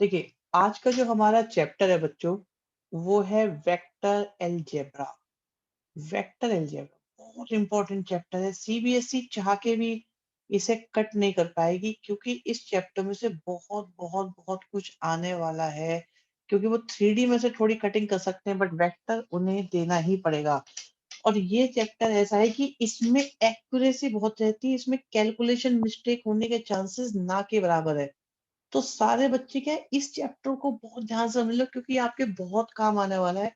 देखिए, आज का जो हमारा चैप्टर है बच्चों, वो है वेक्टर अलजेब्रा। वेक्टर अलजेब्रा बहुत इंपॉर्टेंट चैप्टर है। सीबीएसई चाह के भी इसे कट नहीं कर पाएगी, क्योंकि इस चैप्टर में से बहुत बहुत बहुत कुछ आने वाला है। क्योंकि वो 3D में से थोड़ी कटिंग कर सकते हैं, बट वेक्टर उन्हें देना ही पड़ेगा। और ये चैप्टर ऐसा है कि इसमें एक्यूरेसी बहुत रहती है, इसमें कैलकुलेशन मिस्टेक होने के चांसेस ना के बराबर है। तो सारे बच्चे क्या है, इस चैप्टर को बहुत ध्यान से समझ लो, क्योंकि आपके बहुत काम आने वाला है।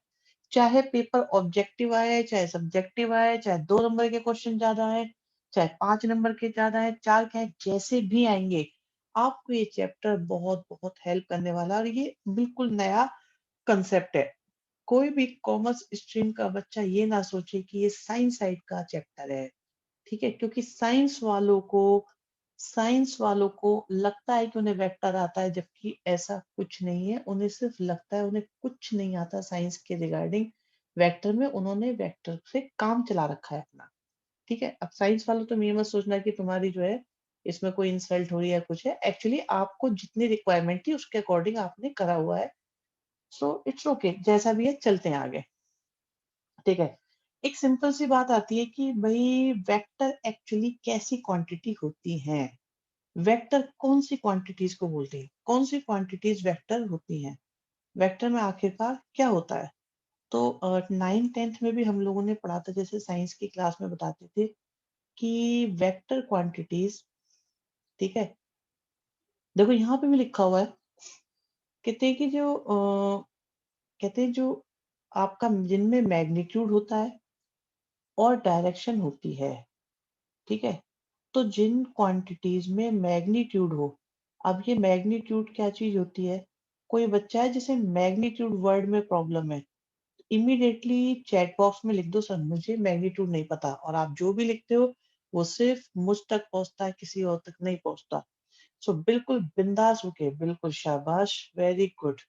चाहे पेपर ऑब्जेक्टिव आए, चाहे सब्जेक्टिव आए, चाहे 2 नंबर के क्वेश्चन ज्यादा आए, चाहे 5 नंबर के ज्यादा है, 4 के आए, जैसे भी आएंगे, आपको ये चैप्टर बहुत बहुत हेल्प करने वाला है। और ये बिल्कुल नया कंसेप्ट है। कोई भी कॉमर्स स्ट्रीम का बच्चा ये ना सोचे कि ये साइंस साइड का चैप्टर है। ठीक है, क्योंकि साइंस वालों को लगता है कि उन्हें वेक्टर आता है, जबकि ऐसा कुछ नहीं है। उन्हें सिर्फ लगता है, उन्हें कुछ नहीं आता साइंस के रिगार्डिंग वेक्टर में। उन्होंने वेक्टर से काम चला रखा है अपना। ठीक है, अब साइंस वालों तो ये मत सोचना कि तुम्हारी जो है इसमें कोई इंसल्ट हो रही है, कुछ है। एक्चुअली आपको जितनी रिक्वायरमेंट थी उसके अकॉर्डिंग आपने करा हुआ है। सो इट्स ओके, जैसा भी है चलते हैं आगे। ठीक है, एक सिंपल सी बात आती है कि भाई वेक्टर एक्चुअली कैसी क्वांटिटी होती हैं। वेक्टर कौन सी क्वांटिटीज को बोलते हैं, कौन सी क्वांटिटीज वेक्टर होती हैं। वेक्टर में आखिरकार क्या होता है। तो 9th 10th में भी हम लोगों ने पढ़ा था, जैसे साइंस की क्लास में बताते थे कि वेक्टर क्वांटिटीज। ठीक है, देखो यहाँ पे भी लिखा हुआ है। कहते हैं कि कहते हैं जो आपका जिनमें मैग्नीट्यूड होता है और डायरेक्शन होती है। ठीक है, तो जिन क्वांटिटीज में मैग्नीट्यूड हो। अब ये मैग्नीट्यूड क्या चीज होती है। कोई बच्चा है जिसे मैग्नीट्यूड वर्ड में प्रॉब्लम है, इमीडिएटली चैट बॉक्स में लिख दो, सर मुझे मैग्नीट्यूड नहीं पता। और आप जो भी लिखते हो वो सिर्फ मुझ तक पहुंचता है, किसी और तक नहीं पहुंचता। सो बिल्कुल बिंदास होके, बिल्कुल शाबाश, वेरी गुड,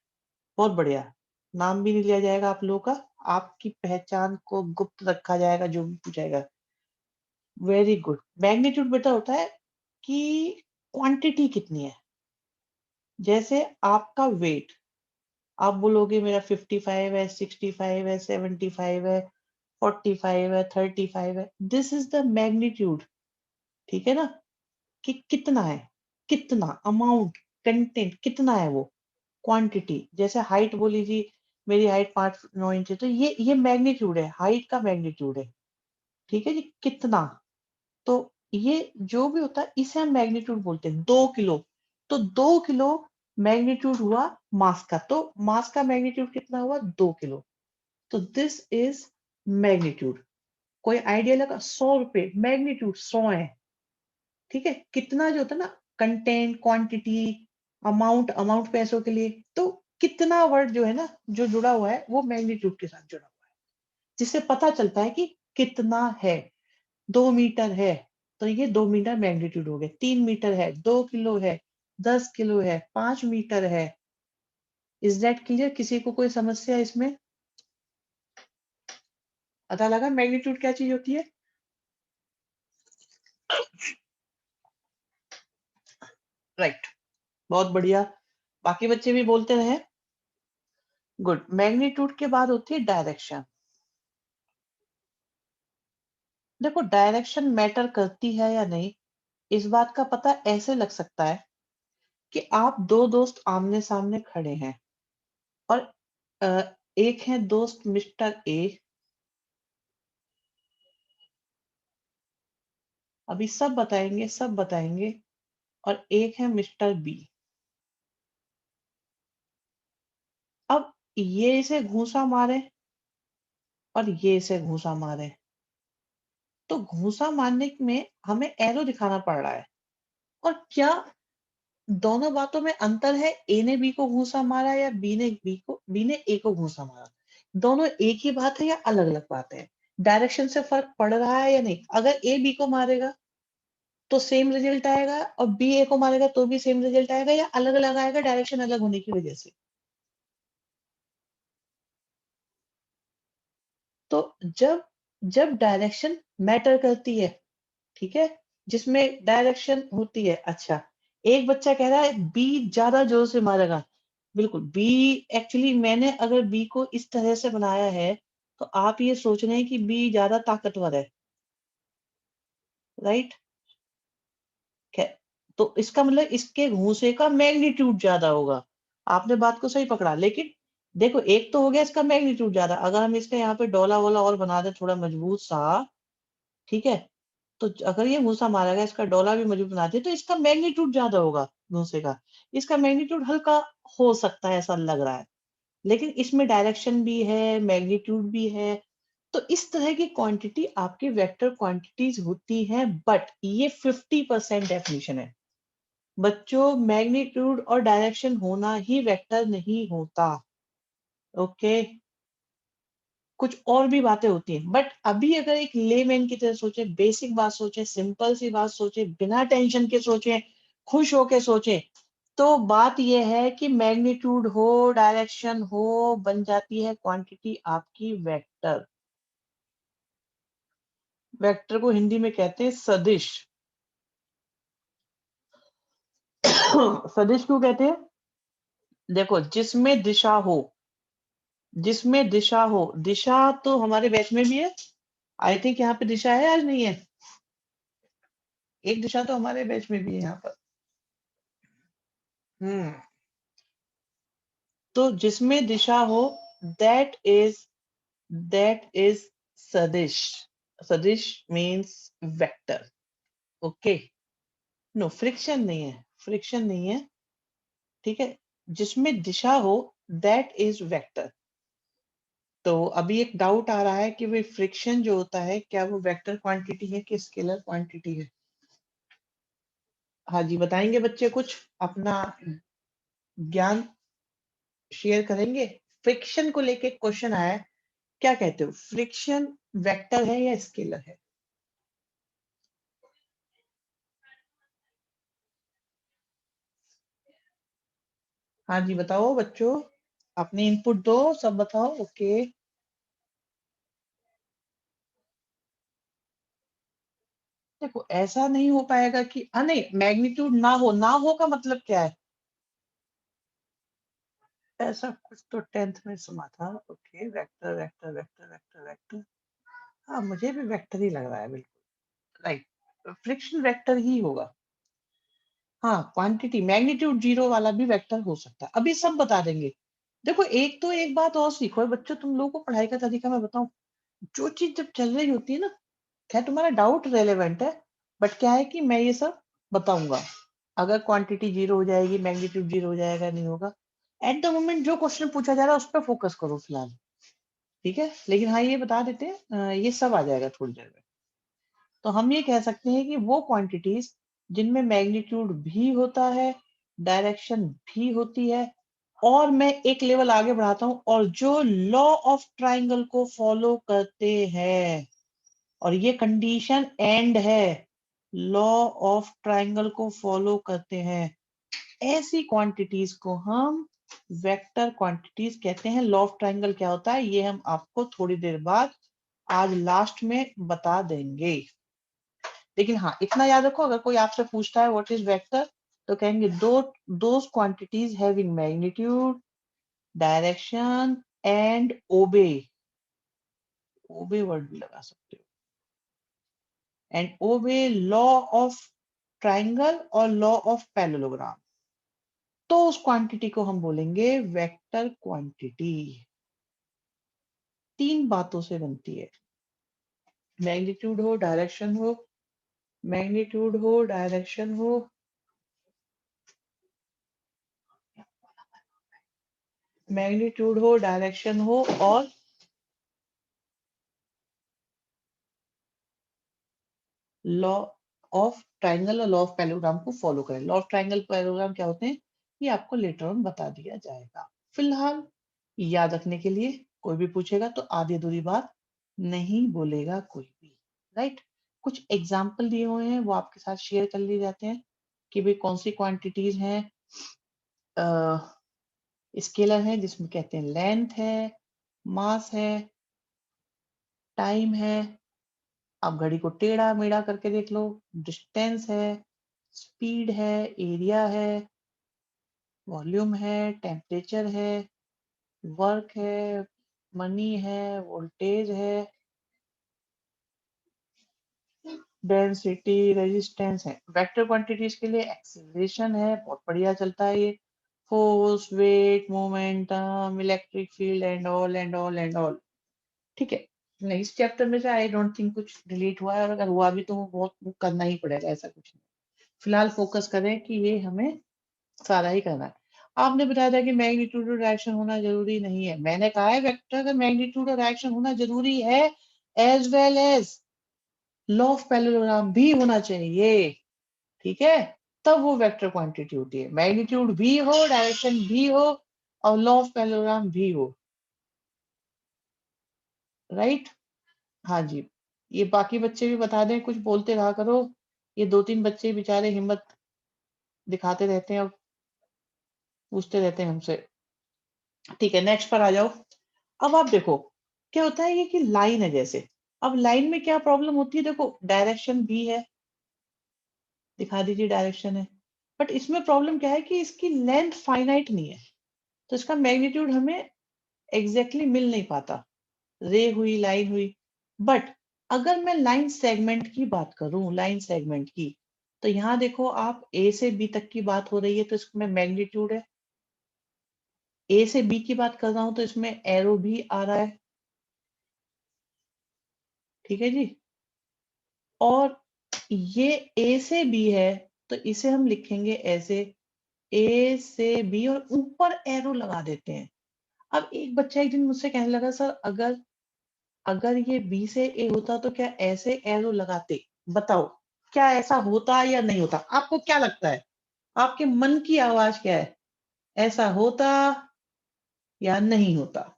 बहुत बढ़िया। नाम भी नहीं लिया जाएगा आप लोगों का, आपकी पहचान को गुप्त रखा जाएगा जो भी पूछाएगा। Very good. मैग्नीट्यूड बेटा होता है कि क्वांटिटी कितनी है। जैसे आपका वेट, आप बोलोगे मेरा 55 है, 65 है, 75 है, 45 है, 35 है, दिस इज द मैग्नीट्यूड। ठीक है ना, कि कितना है, कितना अमाउंट, कंटेंट कितना है वो, क्वांटिटी। जैसे हाइट बोली जी, मेरी हाइट 5 9 इंच है, तो ये मैग्नीट्यूड है, हाइट का मैग्नीट्यूड है। ठीक है जी, कितना। तो ये जो भी होता है इसे हम मैग्नीट्यूड बोलते हैं। 2 किलो, तो 2 किलो मैग्नीट्यूड हुआ मास का। तो मास का मैग्नीट्यूड कितना हुआ, 2 किलो। तो दिस इज मैग्नीट्यूड। कोई आइडिया लगा, 100 रुपए मैग्नीट्यूड 100 है। ठीक है, कितना जो होता है ना, कंटेंट, क्वांटिटी, अमाउंट, अमाउंट पैसों के लिए। तो कितना वर्ड जो है ना, जो जुड़ा हुआ है वो मैग्नीट्यूड के साथ जुड़ा हुआ है, जिससे पता चलता है कि कितना है। 2 मीटर है, तो ये 2 मीटर मैग्नीट्यूड हो गए। 3 मीटर है, 2 किलो है, 10 किलो है, 5 मीटर है। इज दैट क्लियर, किसी को कोई समस्या इसमें। पता लगा मैग्नीट्यूड क्या चीज होती है। राइट, बहुत बढ़िया। बाकी बच्चे भी बोलते रहे। गुड। मैग्नीट्यूड के बाद होती है डायरेक्शन। देखो, डायरेक्शन मैटर करती है या नहीं, इस बात का पता ऐसे लग सकता है कि आप दो दोस्त आमने सामने खड़े हैं, और अ, एक है दोस्त मिस्टर ए। अभी सब बताएंगे, सब बताएंगे। और एक है मिस्टर बी। अब ये इसे घूंसा मारे और ये इसे घूंसा मारे, तो घूंसा मारने में हमें एरो दिखाना पड़ रहा है। और क्या दोनों बातों में अंतर है, ए ने बी को घूंसा मारा या बी ने ए को घूंसा मारा। दोनों एक ही बात है या अलग अलग बात है। डायरेक्शन से फर्क पड़ रहा है या नहीं। अगर ए बी को मारेगा तो सेम रिजल्ट आएगा, और बी ए को मारेगा तो भी सेम रिजल्ट आएगा, या अलग अलग आएगा डायरेक्शन अलग होने की वजह से। तो जब जब डायरेक्शन मैटर करती है, ठीक है, जिसमें डायरेक्शन होती है। अच्छा, एक बच्चा कह रहा है बी ज्यादा जोर से मारेगा, बिल्कुल बी, एक्चुअली मैंने अगर बी को इस तरह से बनाया है तो आप ये सोच रहे हैं कि बी ज्यादा ताकतवर है, राइट? तो इसका मतलब इसके घूंसे का मैग्नीट्यूड ज्यादा होगा। आपने बात को सही पकड़ा, लेकिन देखो एक तो हो गया इसका मैग्नीट्यूड ज्यादा, अगर हम इसका यहाँ पे डोला वोला और बना दें थोड़ा मजबूत सा, ठीक है, तो अगर ये घूंसा मारा गया, इसका डोला भी मजबूत बना दिया, तो इसका मैग्नीट्यूड ज्यादा होगा घूंसे का। इसका मैग्नीट्यूड हल्का हो सकता है, ऐसा लग रहा है, लेकिन इसमें डायरेक्शन भी है, मैग्नीट्यूड भी है। तो इस तरह की क्वांटिटी आपकी वेक्टर क्वांटिटीज होती हैं, बट ये 50% डेफिनेशन है बच्चों। मैग्नीट्यूड और डायरेक्शन होना ही वेक्टर नहीं होता। ओके, कुछ और भी बातें होती हैं, बट अभी अगर एक लेमैन की तरह सोचे, बेसिक बात सोचे, सिंपल सी बात सोचे, बिना टेंशन के सोचे, खुश होके सोचे, तो बात यह है कि मैग्नीट्यूड हो, डायरेक्शन हो, बन जाती है क्वांटिटी आपकी वेक्टर। वेक्टर को हिंदी में कहते हैं सदिश। सदिश क्यों कहते हैं? देखो, जिसमें दिशा हो, जिसमें दिशा हो, दिशा तो हमारे बैच में भी है। आई थिंक यहाँ पे दिशा है, आज नहीं है? एक दिशा तो हमारे बैच में भी है यहाँ पर। हम्म, तो जिसमें दिशा हो, दैट इज दैट इज सदिश। सदिश means vector. Okay, no friction नहीं है, फ्रिक्शन नहीं है, ठीक है। जिसमें दिशा हो, दैट इज वेक्टर। तो अभी एक डाउट आ रहा है कि भाई फ्रिक्शन जो होता है, क्या वो वेक्टर क्वांटिटी है कि स्केलर क्वांटिटी है? हाँ जी, बताएंगे बच्चे, कुछ अपना ज्ञान शेयर करेंगे। फ्रिक्शन को लेके क्वेश्चन आया है, क्या कहते हो, फ्रिक्शन वेक्टर है या स्केलर है? हाँ जी, बताओ बच्चों, अपने इनपुट दो, सब बताओ। ओके, देखो ऐसा नहीं हो पाएगा कि नहीं, मैग्नीट्यूड ना हो का मतलब क्या है? ऐसा कुछ तो टेंथ में सुना था। Okay, vector vector vector vector vector, हाँ मुझे भी वेक्टर ही लग रहा है, बिल्कुल राइट। फ्रिक्शन वेक्टर ही होगा। हाँ, क्वांटिटी मैग्नीट्यूड जीरो वाला भी वेक्टर हो सकता है, अभी सब बता देंगे। देखो एक तो एक बात और सीखो है बच्चों, तुम लोगों को पढ़ाई का तरीका मैं बताऊं, जो चीज जब चल रही होती है ना, क्या तुम्हारा डाउट रेलेवेंट है, बट क्या है कि मैं ये सब बताऊंगा। अगर क्वांटिटी जीरो हो जाएगी, मैग्नीट्यूड जीरो हो जाएगा, नहीं होगा, एट द मोमेंट जो क्वेश्चन पूछा जा रहा है उस पर फोकस करो फिलहाल, ठीक है। लेकिन हाँ, ये बता देते हैं, ये सब आ जाएगा थोड़ी देर में। तो हम ये कह सकते हैं कि वो क्वांटिटीज जिनमें मैग्नीट्यूड भी होता है, डायरेक्शन भी होती है, और मैं एक लेवल आगे बढ़ाता हूं, और जो लॉ ऑफ ट्राइंगल को फॉलो करते हैं, और ये कंडीशन एंड है, लॉ ऑफ ट्राइंगल को फॉलो करते हैं, ऐसी क्वांटिटीज को हम वेक्टर क्वांटिटीज कहते हैं। लॉ ऑफ ट्राइंगल क्या होता है, ये हम आपको थोड़ी देर बाद आज लास्ट में बता देंगे। लेकिन हाँ, इतना याद रखो, अगर कोई आपसे पूछता है व्हाट इज वेक्टर, तो कहेंगे those quantities having magnitude, direction and obey, obey word भी लगा सकते हो, and obey law of triangle और लॉ ऑफ पैरेललोग्राम, तो उस क्वांटिटी को हम बोलेंगे वेक्टर क्वांटिटी। तीन बातों से बनती है, मैग्नीट्यूड हो, डायरेक्शन हो, मैग्नीट्यूड हो, डायरेक्शन हो, मैग्नीट्यूड हो, डायरेक्शन हो, और लॉ ऑफ ट्राइंगल और लॉ ऑफ पैरेललोग्राम को फॉलो करें। लॉ ऑफ ट्राइंगल पैरेललोग्राम क्या होते हैं, ये आपको लेटर ऑन बता दिया जाएगा। फिलहाल याद रखने के लिए, कोई भी पूछेगा तो आधी अधूरी बात नहीं बोलेगा कोई भी, राइट। कुछ एग्जाम्पल दिए हुए हैं, वो आपके साथ शेयर कर लिए जाते हैं कि भाई कौन सी क्वांटिटीज हैं। स्केलर है जिसमें कहते हैं लेंथ है, मास है, टाइम है, आप घड़ी को टेढ़ा मेढ़ा करके देख लो, डिस्टेंस है, स्पीड है, एरिया है, वॉल्यूम है, टेम्परेचर है, वर्क है, मनी है, वोल्टेज है, डेंसिटी, रेजिस्टेंस है। वेक्टर क्वांटिटीज के लिए एक्सेलरेशन है, बहुत बढ़िया चलता है ये। Force, weight, momentum, electric field and all and all and all. ठीक है। नहीं, इस चैप्टर में से आई डोंट थिंक कुछ डिलीट हुआ है, और अगर हुआ भी तो वो बहुत करना ही पड़ेगा, ऐसा कुछ नहीं। फिलहाल फोकस करें कि ये हमें सारा ही करना है। आपने बताया था कि मैग्नीट्यूड और डायरेक्शन होना जरूरी नहीं है। मैंने कहा है वेक्टर का मैग्नीट्यूड और डायरेक्शन होना जरूरी है, as well as law of parallelogram भी होना चाहिए। ठीक है, तब वो वेक्टर क्वांटिटी होती है। मैग्नीट्यूड भी हो, डायरेक्शन भी हो, और लॉ ऑफ पैरेललोग्राम भी हो। राइट? हाँ जी। ये बाकी बच्चे भी बता दें, कुछ बोलते रहा करो। ये 2-3 बच्चे बेचारे हिम्मत दिखाते रहते हैं और पूछते रहते हैं हमसे। ठीक है, नेक्स्ट पर आ जाओ। अब आप देखो क्या होता है, ये कि लाइन है जैसे। अब लाइन में क्या प्रॉब्लम होती है, देखो डायरेक्शन भी है, दिखा दीजिए डायरेक्शन है, बट इसमें प्रॉब्लम क्या है कि इसकी लेंथ फाइनाइट नहीं है, तो इसका मैग्नीट्यूड हमें एग्जैक्टली मिल नहीं पाता। रे हुई, लाइन हुई। बट अगर मैं लाइन सेगमेंट की बात करूं, लाइन सेगमेंट की, तो यहाँ देखो आप, ए से बी तक की बात हो रही है तो इसमें मैग्नीट्यूड है। ए से बी की बात कर रहा हूं तो इसमें एरो भी आ रहा है। ठीक है जी। और ये ए से बी है, तो इसे हम लिखेंगे ऐसे, ए से बी, और ऊपर एरो लगा देते हैं। अब एक बच्चा एक दिन मुझसे कहने लगा, सर अगर अगर ये बी से ए होता तो क्या ऐसे एरो लगाते? बताओ, क्या ऐसा होता या नहीं होता? आपको क्या लगता है? आपके मन की आवाज क्या है? ऐसा होता या नहीं होता?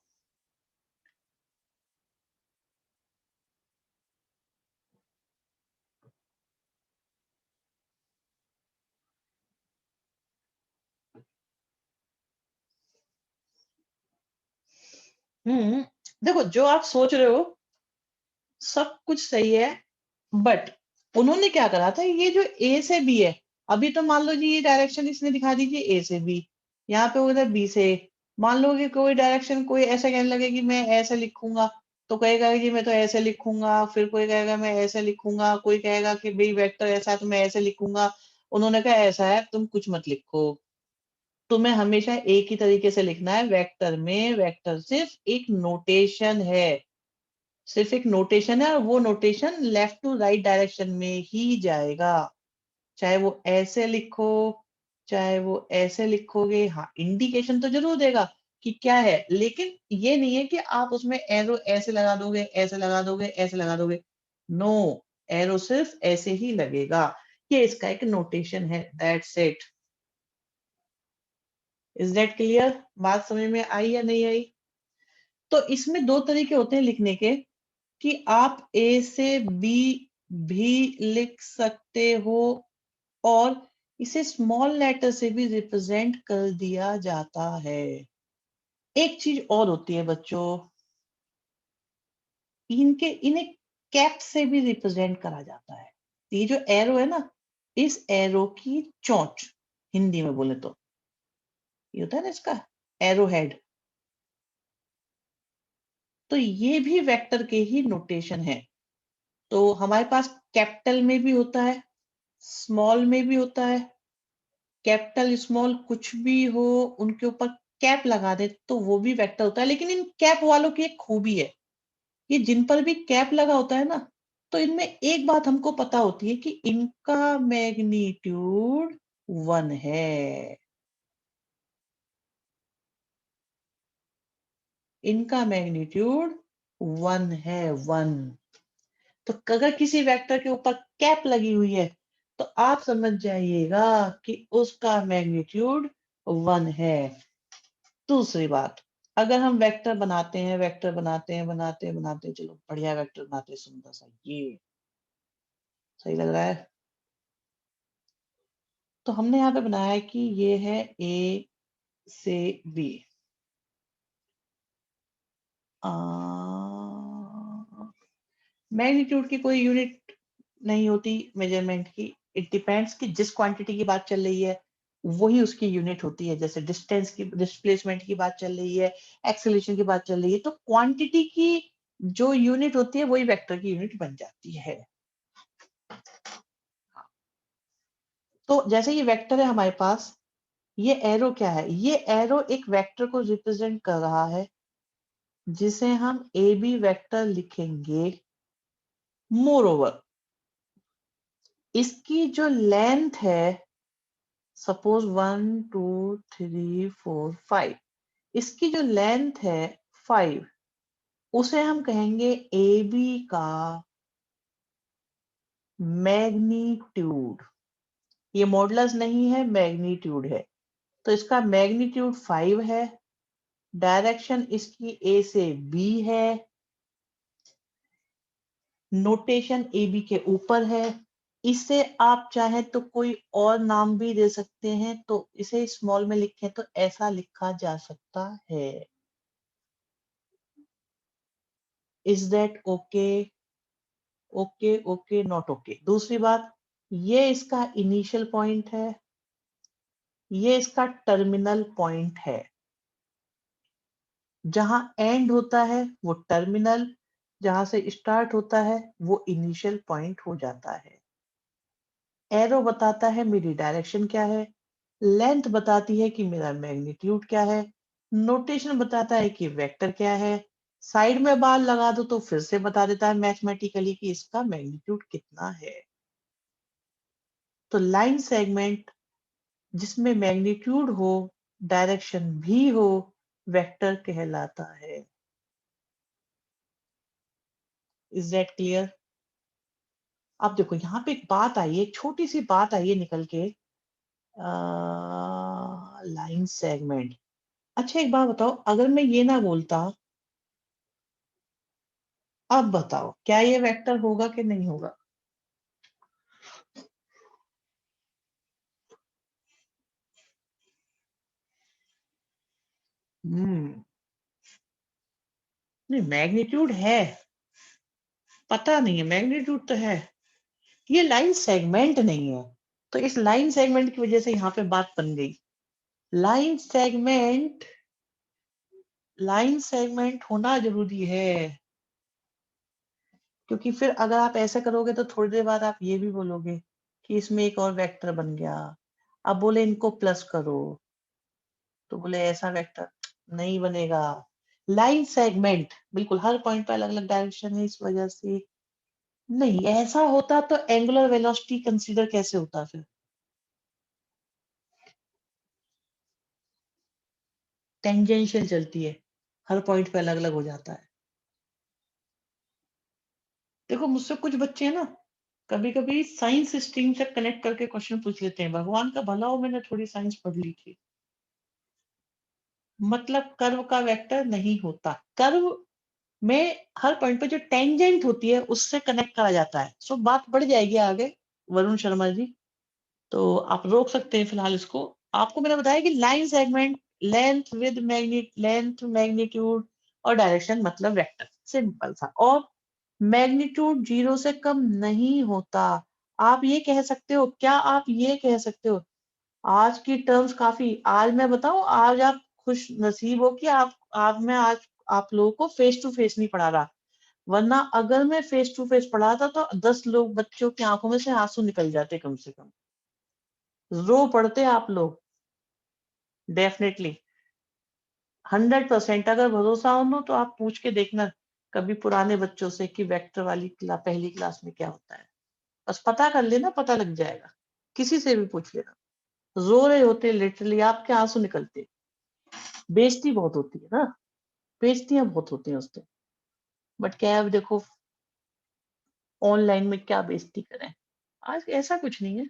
हम्म। देखो, जो आप सोच रहे हो सब कुछ सही है, बट उन्होंने क्या करा था, ये जो ए से बी है, अभी तो मान लो जी ये डायरेक्शन इसने दिखा दीजिए ए से बी, यहाँ पे उधर बी से A। मान लो कि कोई डायरेक्शन, कोई ऐसा कहने लगे कि मैं ऐसे लिखूंगा, तो कहेगा कि मैं तो ऐसे लिखूंगा, फिर कोई कहेगा मैं ऐसे लिखूंगा, कोई कहेगा कि भाई वेक्टर ऐसा है तो मैं ऐसे लिखूंगा। उन्होंने कहा ऐसा है, तुम कुछ मत लिखो, तुम्हें हमेशा एक ही तरीके से लिखना है। वेक्टर में वेक्टर सिर्फ एक नोटेशन है, सिर्फ एक नोटेशन है, और वो notation left to right direction में ही जाएगा। चाहे वो ऐसे लिखो, चाहे वो ऐसे लिखोगे, हाँ इंडिकेशन तो जरूर देगा कि क्या है, लेकिन ये नहीं है कि आप उसमें एरो ऐसे लगा दोगे, ऐसे लगा दोगे, ऐसे लगा दोगे। नो, एरो सिर्फ ऐसे ही लगेगा। ये इसका एक नोटेशन है, that's it. Is that clear? बात समझ में आई या नहीं आई? तो इसमें दो तरीके होते हैं लिखने के, कि आप ए से बी भी लिख सकते हो, और इसे स्मॉल लेटर से भी रिप्रेजेंट कर दिया जाता है। एक चीज और होती है बच्चों, इन्हें कैप से भी रिप्रेजेंट करा जाता है। ये जो एरो है ना, इस एरो की चोंच, हिंदी में बोले तो ये होता है ना इसका एरो हेड, तो ये भी वेक्टर के ही नोटेशन है। तो हमारे पास कैपिटल में भी होता है, स्मॉल में भी होता है। कैपिटल स्मॉल कुछ भी हो, उनके ऊपर कैप लगा दे तो वो भी वेक्टर होता है। लेकिन इन कैप वालों की एक खूबी है, ये जिन पर भी कैप लगा होता है ना, तो इनमें एक बात हमको पता होती है कि इनका मैग्नीट्यूड 1 है। इनका मैग्नीट्यूड 1 है, 1। तो अगर किसी वेक्टर के ऊपर कैप लगी हुई है, तो आप समझ जाइएगा कि उसका मैग्नीट्यूड 1 है। दूसरी बात, अगर हम वेक्टर बनाते हैं, वेक्टर बनाते हैं, बनाते हैं, बनाते हैं, चलो बढ़िया वेक्टर बनाते हैं, सुंदर सा, ये सही लग रहा है। तो हमने यहाँ पे बनाया है कि ये है ए से बी। मैग्नीट्यूड की कोई यूनिट नहीं होती मेजरमेंट की। इट डिपेंड्स कि जिस क्वांटिटी की बात चल रही है, वही उसकी यूनिट होती है। जैसे डिस्टेंस की, डिस्प्लेसमेंट की बात चल रही है, एक्सेलरेशन की बात चल रही है, तो क्वांटिटी की जो यूनिट होती है वही वेक्टर की यूनिट बन जाती है। तो जैसे ये वेक्टर है हमारे पास, ये एरो क्या है? ये एरो एक वेक्टर को रिप्रेजेंट कर रहा है, जिसे हम ए बी वेक्टर लिखेंगे। मोर ओवर, इसकी जो लेंथ है, सपोज 1 2 3 4 5, इसकी जो लेंथ है 5, उसे हम कहेंगे ए बी का मैग्नीट्यूड। ये मॉडुलस नहीं है, मैग्नीट्यूड है। तो इसका मैग्नीट्यूड 5 है, डायरेक्शन इसकी ए से बी है, नोटेशन ए बी के ऊपर है। इसे आप चाहे तो कोई और नाम भी दे सकते हैं, तो इसे स्मॉल में लिखें तो ऐसा लिखा जा सकता है। Is that okay? Okay okay not okay. दूसरी बात, ये इसका इनिशियल पॉइंट है, ये इसका टर्मिनल पॉइंट है। जहां एंड होता है वो टर्मिनल, जहां से स्टार्ट होता है वो इनिशियल पॉइंट हो जाता है। एरो बताता है मेरी डायरेक्शन क्या है, लेंथ बताती है कि मेरा मैग्नीट्यूड क्या है, नोटेशन बताता है कि वेक्टर क्या है, साइड में बार लगा दो तो फिर से बता देता है मैथमेटिकली कि इसका मैग्नीट्यूड कितना है। तो लाइन सेगमेंट जिसमें मैग्नीट्यूड हो, डायरेक्शन भी हो, वेक्टर कहलाता है। Is that clear? अब देखो यहाँ पे एक बात आई है, एक छोटी सी बात आई है निकल के, लाइन सेगमेंट। अच्छा एक बात बताओ, अगर मैं ये ना बोलता, अब बताओ क्या ये वेक्टर होगा कि नहीं होगा? हम्म नहीं, मैग्नीट्यूड है, पता नहीं है, मैग्नीट्यूड तो है, ये लाइन सेगमेंट नहीं है। तो इस लाइन सेगमेंट की वजह से यहाँ पे बात बन गई। लाइन सेगमेंट, लाइन सेगमेंट होना जरूरी है, क्योंकि फिर अगर आप ऐसा करोगे तो थोड़ी देर बाद आप ये भी बोलोगे कि इसमें एक और वेक्टर बन गया। अब बोले इनको प्लस करो, तो बोले ऐसा वेक्टर नहीं बनेगा। लाइन सेगमेंट बिल्कुल हर पॉइंट पे अलग अलग डायरेक्शन है, इस वजह से नहीं। ऐसा होता तो एंगुलर वेलोसिटी कंसीडर कैसे होता फिर? टेंजेंशियल चलती है, हर पॉइंट पे अलग अलग हो जाता है। देखो मुझसे कुछ बच्चे हैं ना, कभी कभी साइंस स्ट्रीम से कनेक्ट करके क्वेश्चन पूछ लेते हैं। भगवान का भला हो, मैंने थोड़ी साइंस पढ़ ली थी। मतलब कर्व का वेक्टर नहीं होता, कर्व में हर पॉइंट पे जो टेंजेंट होती है उससे कनेक्ट करा जाता है। सो बात बढ़ जाएगी आगे, वरुण शर्मा जी, तो आप रोक सकते हैं फिलहाल इसको। आपको मैंने बताया कि line segment, length with magnitude, length magnitude और डायरेक्शन मतलब वेक्टर, सिंपल सा। और मैग्नीट्यूड 0 से कम नहीं होता। आप ये कह सकते हो, क्या आप ये कह सकते हो, आज की टर्म्स काफी, आज मैं बताऊं, आज आप खुश नसीब हो कि आप मैं आज आप लोगों को फेस टू फेस नहीं पढ़ा रहा। वरना अगर मैं फेस टू फेस पढ़ाता तो 10 लोग बच्चों की आंखों में से आंसू निकल जाते कम से कम। रो पढ़ते आप लोग, डेफिनेटली 100%। अगर भरोसा हो ना तो आप पूछ के देखना कभी पुराने बच्चों से कि वेक्टर वाली पहली क्लास में क्या होता है। बस पता कर लेना, पता लग जाएगा, किसी से भी पूछ लेना। रो रहे होते लिटरली, आपके आंसू निकलते। बेइज्जती बहुत होती है ना, बेइज्जतियां बहुत होती हैं उससे। बट क्या है, अब देखो ऑनलाइन में क्या बेइज्जती करें, आज ऐसा कुछ नहीं है।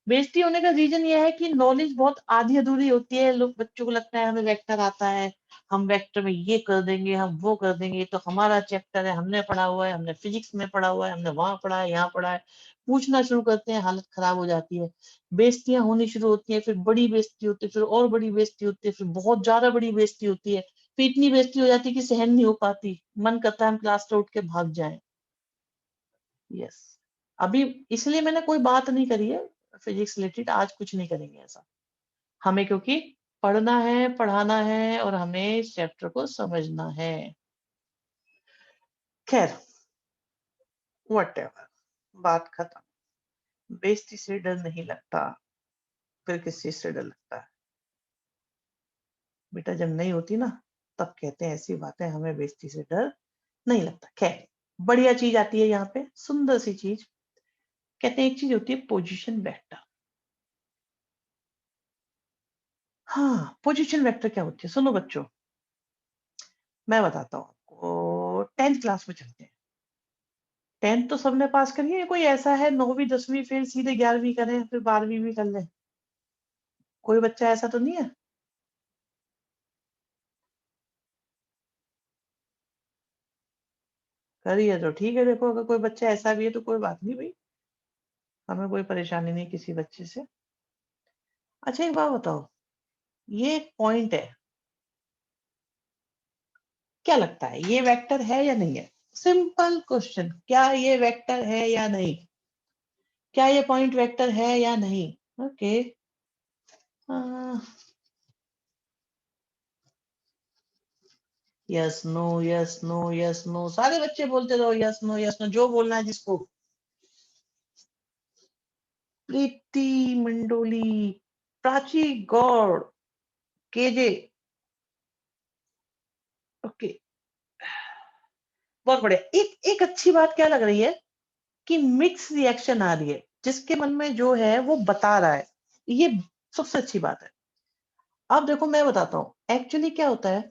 बेइज्जती होने का रीजन ये है कि नॉलेज बहुत आधी अधूरी होती है। लोग, बच्चों को लगता है हमें वेक्टर आता है, हम वेक्टर में ये कर देंगे, हम वो कर देंगे, ये तो हमारा चैप्टर है, हमने पढ़ा हुआ है, हमने फिजिक्स में पढ़ा हुआ है, हमने वहां पढ़ा है, यहाँ पढ़ा है। पूछना शुरू करते हैं, हालत खराब हो जाती है। बेइज्जतियां होनी शुरू होती है, फिर बड़ी बेइज्जती होती है, फिर और बड़ी बेइज्जती होती है, फिर बहुत ज्यादा बड़ी बेइज्जती होती है, फिर इतनी बेइज्जती हो जाती है कि सहन नहीं हो पाती, मन करता है हम क्लास से उठ के भाग जाएं। यस, अभी इसलिए मैंने कोई बात नहीं करी है फिजिक्स रिलेटेड, आज कुछ नहीं करेंगे ऐसा। हमें क्योंकि पढ़ना है, पढ़ाना है और हमें इस चैप्टर को समझना है। खैर, व्हाटएवर, बात खत्म। बेइज्जती से डर नहीं लगता, फिर किस चीज़ से डर लगता है? बेटा जब नहीं होती ना, तब कहते हैं ऐसी बातें, हमें बेइज्जती से डर नहीं लगता। खैर, बढ़िया चीज़ आती है यहाँ पे, सुंदर सी चीज़। कहते हैं एक चीज़ होती है पोजीशन वेक्टर। हाँ, पोजीशन वेक्टर क्या होती है? सुनो बच्चों, मैं बताता हूँ आपको। 10th क्लास में चलते हैं। 10th तो सबने पास करी है, कोई ऐसा है 9वीं 10वीं फिर सीधे 11वीं करें, फिर 12वीं भी कर लें? कोई बच्चा ऐसा तो नहीं है? करी है तो ठीक है, देखो अगर कोई बच्चा ऐसा भी है तो कोई बात नहीं भई, हमें कोई परेशानी नहीं किसी बच्चे से। अच्छा एक बात बताओ, ये एक पॉइंट है, क्या लगता है ये वेक्टर है या नहीं है? सिंपल क्वेश्चन, क्या ये वेक्टर है या नहीं? क्या ये पॉइंट वेक्टर है या नहीं? Okay. Yes no yes no yes no, सारे बच्चे बोलते रहो यस नो यस नो, जो बोलना है जिसको। प्रीति मंडोली, प्राची गौड़, केजे। ओके, बहुत बढ़िया। एक एक अच्छी बात क्या लग रही है कि मिक्स रिएक्शन आ रही है, जिसके मन में जो है वो बता रहा है, ये सबसे अच्छी बात है। अब देखो मैं बताता हूँ एक्चुअली क्या होता है।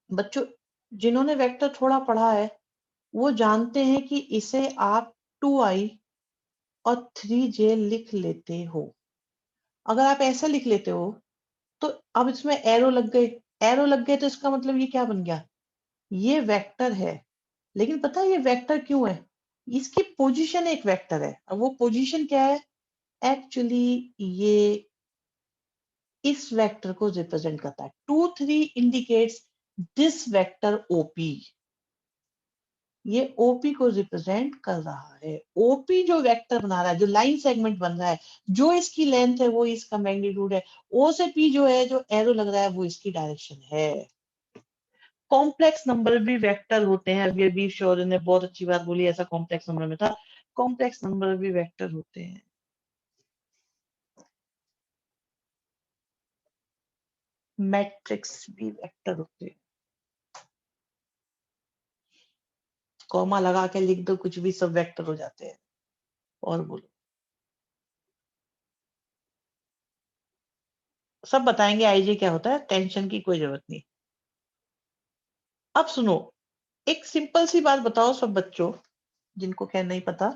बच्चों जिन्होंने वेक्टर थोड़ा पढ़ा है वो जानते हैं कि इसे आप 2i और 3j लिख लेते हो। अगर आप ऐसा लिख लेते हो तो अब इसमें एरो लग गए, एरो लग गए तो इसका मतलब ये क्या बन गया? ये वेक्टर है। लेकिन पता है ये वेक्टर क्यों है? इसकी पोजीशन एक वेक्टर है। अब वो पोजीशन क्या है? एक्चुअली ये इस वेक्टर को रिप्रेजेंट करता है। 2 3 इंडिकेट्स दिस वेक्टर ओपी। ये ओपी को रिप्रेजेंट कर रहा है। ओपी जो वेक्टर बना रहा है, जो लाइन सेगमेंट बन रहा है, जो इसकी लेंथ है वो इसका मैग्नीट्यूड है। ओ से पी जो है, जो एरो लग रहा है वो इसकी डायरेक्शन है। कॉम्प्लेक्स नंबर भी वेक्टर होते हैं। अभी शौर्य ने बहुत अच्छी बात बोली, ऐसा कॉम्प्लेक्स नंबर में था। कॉम्प्लेक्स नंबर भी वेक्टर होते हैं। मैट्रिक्स भी वेक्टर होते हैं। कॉमा लगा के लिख दो कुछ भी, सब वेक्टर हो जाते हैं। और बोलो, सब बताएंगे आईजे क्या होता है, टेंशन की कोई जरूरत नहीं। अब सुनो, एक सिंपल सी बात बताओ सब बच्चों, जिनको खैर नहीं पता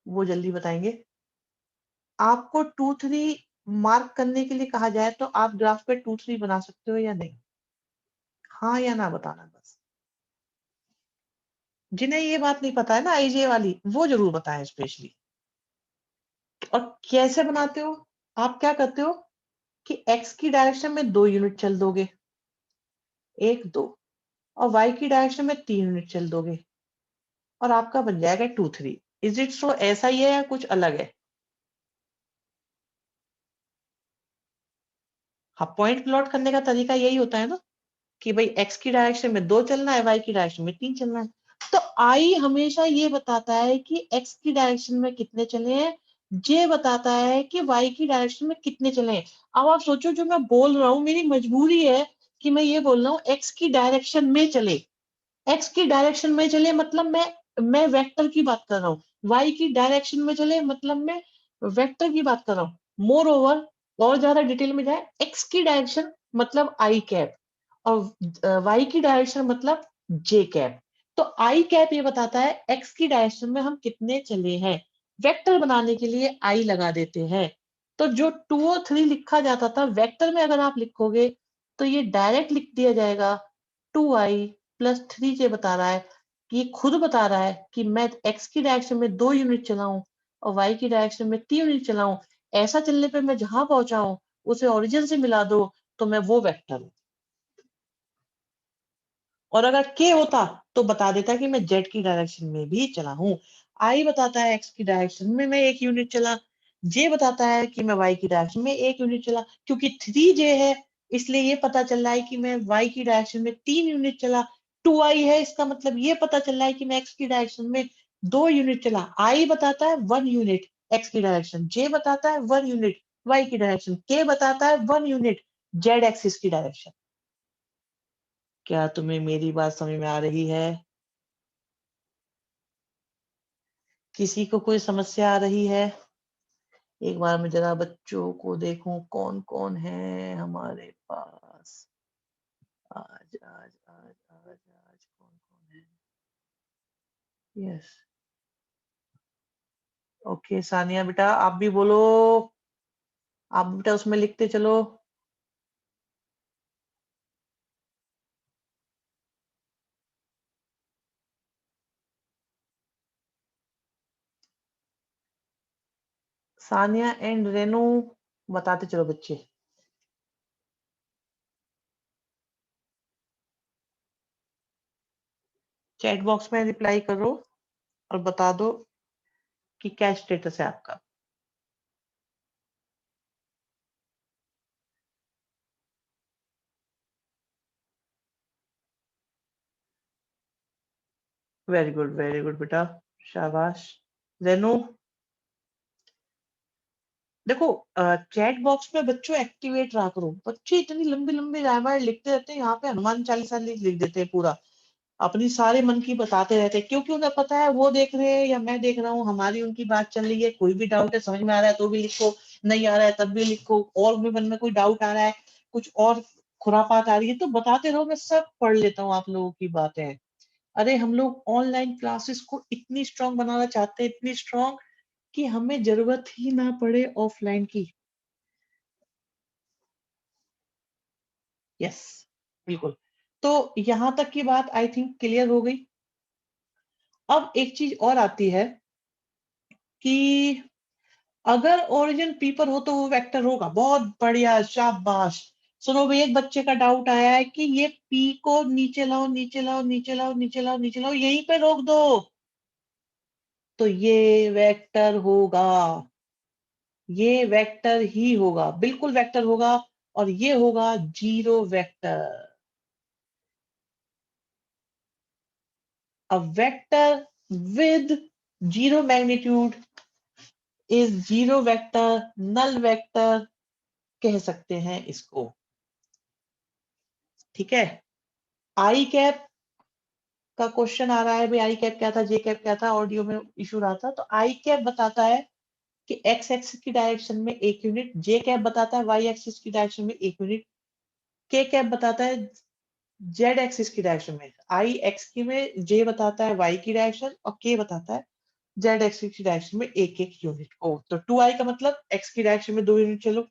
वो जल्दी बताएंगे। आपको 2 3 मार्क करने के लिए कहा जाए तो आप ग्राफ पे 2 3 बना सकते हो या नहीं? हाँ या ना बताना बस। जिन्हें ये बात नहीं पता है ना आईजे वाली, वो जरूर बताएं स्पेशली। और कैसे बनाते हो? आप क्या करते हो कि एक्स की डायरेक्शन में 2 यूनिट चल दोगे, 1 2, और वाई की डायरेक्शन में 3 यूनिट चल दोगे, और आपका बन जाएगा 2 3। Is it so? ऐसा ही है या कुछ अलग है? हाँ, पॉइंट प्लॉट करने का तरीका यही होता है ना कि भाई एक्स की डायरेक्शन में 2 चलना है, वाई की डायरेक्शन में 3 चलना है। तो आई हमेशा ये बताता है कि एक्स की डायरेक्शन में कितने चले हैं, जे बताता है कि वाई की डायरेक्शन में कितने चले हैं। अब आप सोचो, जो मैं बोल रहा हूँ मेरी मजबूरी है कि मैं ये बोल रहा हूँ एक्स की डायरेक्शन में चले। एक्स की डायरेक्शन में चले मतलब मैं वेक्टर की बात कर रहा हूँ। वाई की डायरेक्शन में चले मतलब मैं वेक्टर की बात कर रहा हूँ। मोर ओवर, और ज्यादा डिटेल में जाए, एक्स की डायरेक्शन मतलब आई कैप, और वाई की डायरेक्शन मतलब जे कैप। तो आई कैप ये बताता है एक्स की डायरेक्शन में हम कितने चले हैं। वेक्टर बनाने के लिए आई लगा देते हैं। तो जो 2 और 3 लिखा जाता था वेक्टर में, अगर आप लिखोगे तो ये डायरेक्ट लिख दिया जाएगा। 2i+3j बता रहा है कि ये खुद बता रहा है कि मैं एक्स की डायरेक्शन में 2 यूनिट चलाऊं और वाई की डायरेक्शन में 3 यूनिट चलाऊं। ऐसा चलने पे मैं जहां पहुंचा हूं उसे ओरिजिन से मिला दो तो मैं वो वेक्टर हूं। और अगर के होता तो बता देता कि मैं जेड की डायरेक्शन में भी चला हूं। आई बताता है एक्स की डायरेक्शन में मैं 1 यूनिट चला, जे बताता है कि मैं y की डायरेक्शन में 1 यूनिट चला, क्योंकि 3j है इसलिए ये पता चल रहा है कि मैं y की डायरेक्शन में 3 यूनिट चला। 2i है इसका मतलब ये पता चल रहा है कि मैं x की डायरेक्शन में 2 यूनिट चला। i बताता है 1 यूनिट x की डायरेक्शन, j बताता है 1 यूनिट y की डायरेक्शन, k बताता है 1 यूनिट z एक्सिस की डायरेक्शन। क्या तुम्हें मेरी बात समझ में आ रही है? किसी को कोई समस्या आ रही है? एक बार मैं जरा बच्चों को देखूं कौन कौन है हमारे पास। आज आज आज आज आज कौन कौन है? यस, ओके सानिया बेटा आप भी बोलो, आप बेटा उसमें लिखते चलो। सानिया एंड रेनू बताते चलो बच्चे। चैट बॉक्स में रिप्लाई करो और बता दो कि क्या स्टेटस है आपका। वेरी गुड बेटा, शाबाश। रेनू देखो, चैट बॉक्स में बच्चों एक्टिवेट रहा करो। बच्चे इतनी लंबी लंबी रामायण लिखते रहते हैं, यहाँ पे हनुमान चालीसा लिख देते हैं पूरा, अपनी सारे मन की बताते रहते हैं, क्योंकि उन्हें पता है वो देख रहे हैं या मैं देख रहा हूँ, हमारी उनकी बात चल रही है। कोई भी डाउट है समझ में आ रहा है तो भी लिखो, नहीं आ रहा है तब भी लिखो, और भी मन में कोई डाउट आ रहा है, कुछ और खुरापात आ रही है तो बताते रहो, मैं सब पढ़ लेता हूँ आप लोगों की बातें। अरे हम लोग ऑनलाइन क्लासेस को इतनी स्ट्रांग बनाना चाहते हैं, इतनी स्ट्रांग कि हमें जरूरत ही ना पड़े ऑफलाइन की। यस, बिल्कुल। तो यहां तक की बात आई थिंक क्लियर हो गई। अब एक चीज और आती है कि अगर ओरिजिन पी पर हो तो वो वेक्टर होगा। बहुत बढ़िया, शाबाश। सुनो भाई, एक बच्चे का डाउट आया है कि ये पी को नीचे लाओ, नीचे लाओ, नीचे लाओ, नीचे लाओ, नीचे लाओ, यहीं पे रोक दो तो ये वेक्टर होगा। ये वेक्टर ही होगा, बिल्कुल वेक्टर होगा। और ये होगा zero vector. A vector with zero magnitude is zero vector, null vector कह सकते हैं इसको। ठीक है, आई कैप का क्वेश्चन आ रहा है भाई, आई कैप क्या था, जे कैप क्या था, ऑडियो में इशू रहा था। तो आई कैप बताता है कि एक्स एक्सिस की डायरेक्शन में 1 यूनिट, जे कैप बताता है वाई एक्सिस की डायरेक्शन में 1 यूनिट, के कैप बताता है जेड एक्सिस की डायरेक्शन में। आई एक्स की में जे बताता है वाई की डायरेक्शन और के बताता है जेड एक्सिस की डायरेक्शन में 1 1 यूनिट को। तो 2i का मतलब एक्स की डायरेक्शन में 2 यूनिट चलो,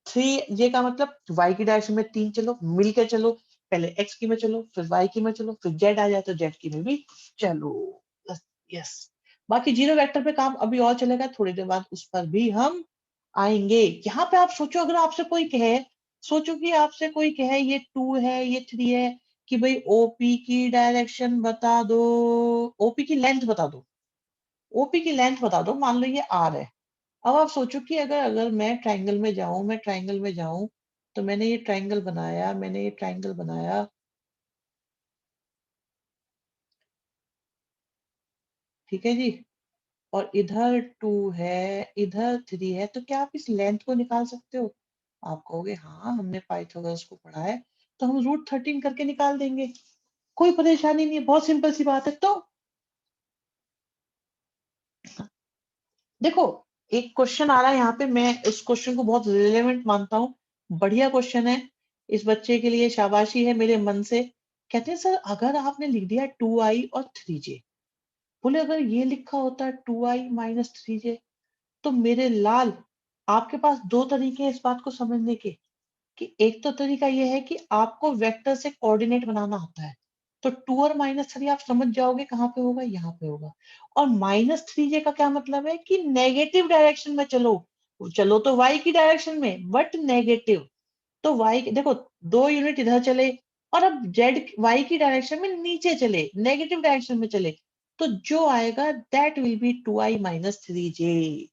3j का मतलब वाई की डायरेक्शन में 3 चलो, मिलकर चलो। पहले एक्स की में चलो, फिर वाई की में चलो, फिर जेड आ जाए तो जेड की में भी चलो। यस, बाकी जीरो वेक्टर पे काम अभी और चलेगा, थोड़ी देर बाद उस पर भी हम आएंगे। यहाँ पे आप सोचो, अगर आपसे कोई कहे, सोचो कि आपसे कोई कहे ये 2 है ये 3 है, कि भाई ओपी की डायरेक्शन बता दो, ओपी की लेंथ बता दो, ओपी की लेंथ बता दो, मान लो ये आर है। अब आप सोचो कि अगर अगर मैं ट्राइंगल में जाऊं, मैं ट्राइंगल में जाऊं, तो मैंने ये ट्राइंगल बनाया, मैंने ये ट्राइंगल बनाया, ठीक है जी, और इधर 2 है, इधर 3 है, तो क्या आप इस लेंथ को निकाल सकते हो? आप कहोगे हाँ हमने पाइथागोरस को पढ़ा है, तो हम √13 करके निकाल देंगे, कोई परेशानी नहीं है, बहुत सिंपल सी बात है। तो देखो, एक क्वेश्चन आ रहा है यहाँ पे, मैं इस क्वेश्चन को बहुत रिलेवेंट मानता हूँ, बढ़िया क्वेश्चन है, इस बच्चे के लिए शाबाशी है मेरे मन से। कहते हैं सर अगर आपने लिख दिया 2i और 3j, बोले अगर ये लिखा होता 2i माइनस 3j, तो मेरे लाल आपके पास दो तरीके हैं इस बात को समझने के, कि एक तो तरीका ये है कि आपको वेक्टर से कोऑर्डिनेट बनाना आता है, तो 2 और -3 आप समझ जाओगे कहाँ पे होगा, यहाँ पे होगा। और -3j का क्या मतलब है कि नेगेटिव डायरेक्शन में चलो, चलो तो y की डायरेक्शन में बट नेगेटिव। तो y देखो, 2 यूनिट इधर चले और अब z y की डायरेक्शन में नीचे चले, नेगेटिव डायरेक्शन में चले, तो जो आएगा that will be 2i minus 3j।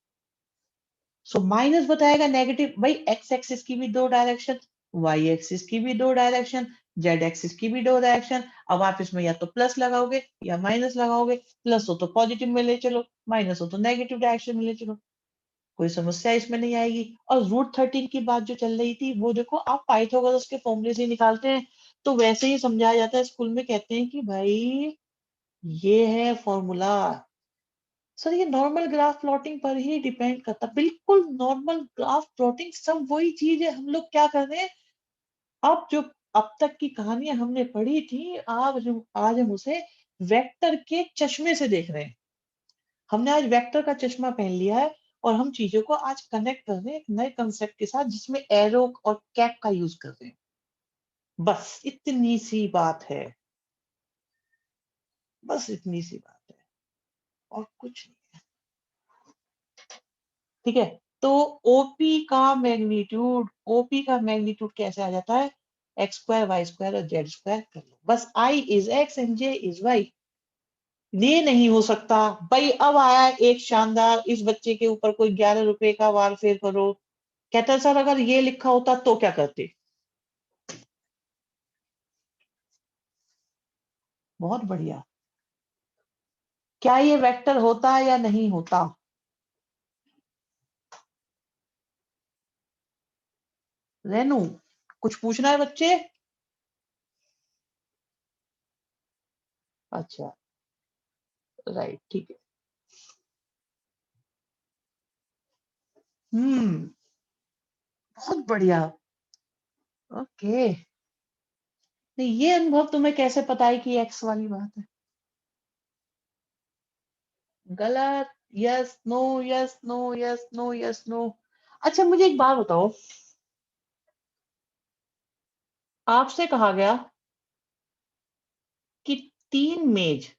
So minus बताएगा नेगेटिव। भाई एक्स एक्सिस की भी दो डायरेक्शन, वाई एक्सिस की भी दो डायरेक्शन, जेड एक्सिस की भी दो डायरेक्शन। अब आप इसमें या तो प्लस लगाओगे या माइनस लगाओगे। प्लस हो तो पॉजिटिव में ले चलो, माइनस हो तो नेगेटिव डायरेक्शन में ले चलो, कोई समस्या इसमें नहीं आएगी। और रूट 13 की बात जो चल रही थी वो देखो, आप पाइथागोरस के फॉर्मूले से ही निकालते हैं, तो वैसे ही समझाया जाता है स्कूल में। कहते हैं कि भाई ये है फॉर्मूला। सर ये नॉर्मल ग्राफ प्लॉटिंग पर ही डिपेंड करता, बिल्कुल नॉर्मल ग्राफ प्लॉटिंग सब वही चीज है। हम लोग क्या कर रहे हैं, अब जो अब तक की कहानियां हमने पढ़ी थी, आज हम उसे वेक्टर के चश्मे से देख रहे हैं। हमने आज वेक्टर का चश्मा पहन लिया है और हम चीजों को आज कनेक्ट कर रहे हैं एक नए कंसेप्ट के साथ, जिसमें एरो और कैप का यूज कर रहे हैं। बस इतनी सी बात है, बस इतनी सी बात है, और कुछ नहीं। ठीक है, तो ओपी का मैग्नीट्यूड कैसे आ जाता है, एक्स स्क्वायर वाई स्क्वायर और जेड स्क्वायर कर लो, बस i is x and j is y. ये नहीं हो सकता भाई। अब आया एक शानदार, इस बच्चे के ऊपर कोई 11 रुपए का वार फेर करो। कहता है सर अगर ये लिखा होता तो क्या करते। बहुत बढ़िया। क्या ये वेक्टर होता है या नहीं होता। रेनू, कुछ पूछना है बच्चे। अच्छा, राइट, ठीक है। बहुत बढ़िया। ओके। नहीं, ये अनुभव तुम्हें कैसे पता है कि एक्स वाली बात है। गलत। Yes no, yes no, yes no, yes no. अच्छा मुझे एक बात बताओ, आपसे कहा गया कि तीन मेज,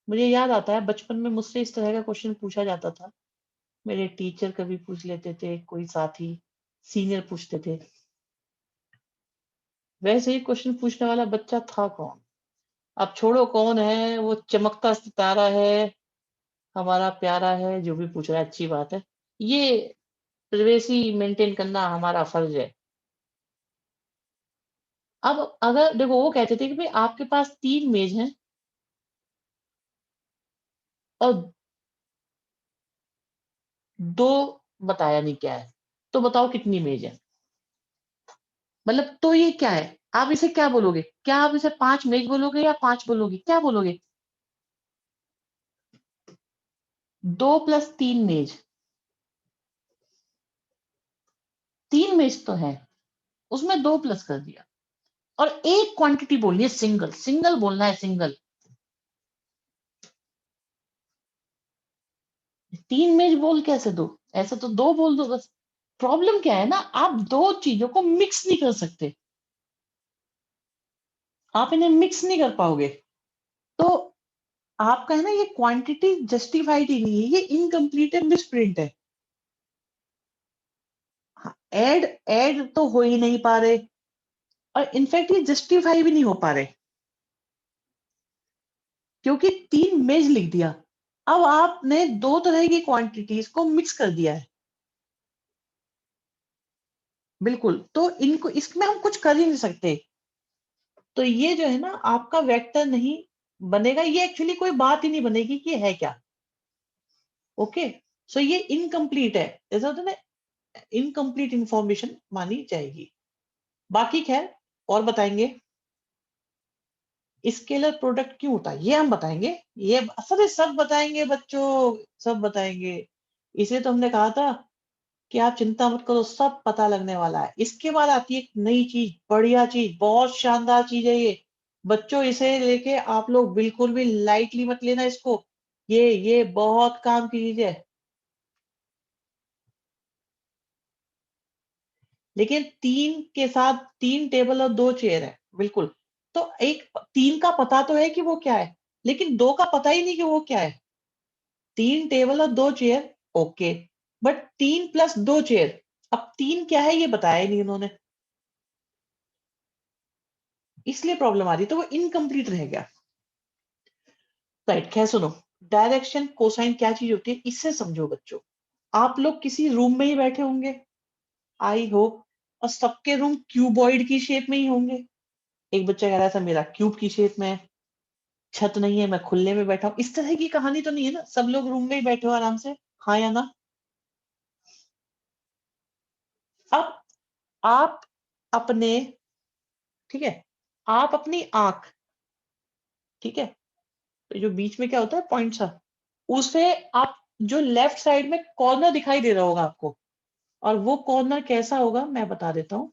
मुझे याद आता है बचपन में मुझसे इस तरह का क्वेश्चन पूछा जाता था। मेरे टीचर कभी पूछ लेते थे, कोई साथी सीनियर पूछते थे। वैसे ही क्वेश्चन पूछने वाला बच्चा था कौन। अब छोड़ो कौन है, वो चमकता सितारा है, हमारा प्यारा है, जो भी पूछ रहा है अच्छी बात है। ये प्रिवेसी मेंटेन करना हमारा फर्ज है। अब अगर देखो, वो कहते थे कि भाई आपके पास तीन मेज हैं और दो बताया नहीं क्या है, तो बताओ कितनी मेज है। मतलब तो ये क्या है, आप इसे क्या बोलोगे, क्या आप इसे पांच मेज बोलोगे या पांच बोलोगे, क्या बोलोगे। दो प्लस तीन मेज, तीन मेज तो है, उसमें दो प्लस कर दिया। और एक क्वांटिटी बोलनी है, सिंगल सिंगल बोलना है, सिंगल। तीन मेज बोल कैसे दो, ऐसे तो दो बोल दो बस। प्रॉब्लम क्या है ना, आप दो चीजों को मिक्स नहीं कर सकते, आप इन्हें मिक्स नहीं कर पाओगे। तो आपका है ना, ये क्वांटिटी जस्टिफाइड ही नहीं है, ये इनकम्प्लीट है, मिसप्रिंट है। ऐड ऐड तो हो ही नहीं पा रहे, और इनफैक्ट ये जस्टिफाई भी नहीं हो पा रहे, क्योंकि तीन मेज लिख दिया। अब आपने दो तरह की क्वांटिटीज को मिक्स कर दिया है। बिल्कुल, तो इनको इसमें हम कुछ कर ही नहीं सकते। तो ये जो है ना, आपका वेक्टर नहीं बनेगा, ये एक्चुअली कोई बात ही नहीं बनेगी कि ये है क्या। ओके, सो ये इनकम्प्लीट है, ऐसा होता है ना, इनकम्प्लीट इंफॉर्मेशन मानी जाएगी। बाकी खैर, और बताएंगे स्केलर प्रोडक्ट क्यों होता है, ये हम बताएंगे। ये असल सब बताएंगे बच्चों, सब बताएंगे। इसे तो हमने कहा था कि आप चिंता मत करो, सब पता लगने वाला है। इसके बाद आती है एक नई चीज, बढ़िया चीज, बहुत शानदार चीज है ये। बच्चों इसे लेके आप लोग बिल्कुल भी लाइटली मत लेना इसको, ये बहुत काम की चीज है। लेकिन तीन के साथ तीन टेबल और दो चेयर है, बिल्कुल। तो एक तीन का पता तो है कि वो क्या है, लेकिन दो का पता ही नहीं कि वो क्या है। तीन टेबल और दो चेयर, ओके, बट तीन प्लस दो चेयर, अब तीन क्या है ये बताया ही नहीं उन्होंने, इसलिए प्रॉब्लम आ रही, तो वो इनकम्प्लीट रह गया। राइट, खैर सुनो, डायरेक्शन कोसाइन क्या चीज होती है, इससे समझो बच्चों। आप लोग किसी रूम में ही बैठे होंगे, आई होप, और सबके रूम क्यूबॉइड की शेप में ही होंगे। एक बच्चा कह रहा था मेरा क्यूब की शेप में है, छत नहीं है, मैं खुले में बैठा हूँ। इस तरह की कहानी तो नहीं है ना, सब लोग रूम में ही बैठे हो आराम से, हाँ या ना? अब आप अपने, ठीक है, आप अपनी आंख, ठीक है, तो जो बीच में क्या होता है पॉइंट सा, उसे आप, जो लेफ्ट साइड में कॉर्नर दिखाई दे रहा होगा आपको, और वो कॉर्नर कैसा होगा मैं बता देता हूँ।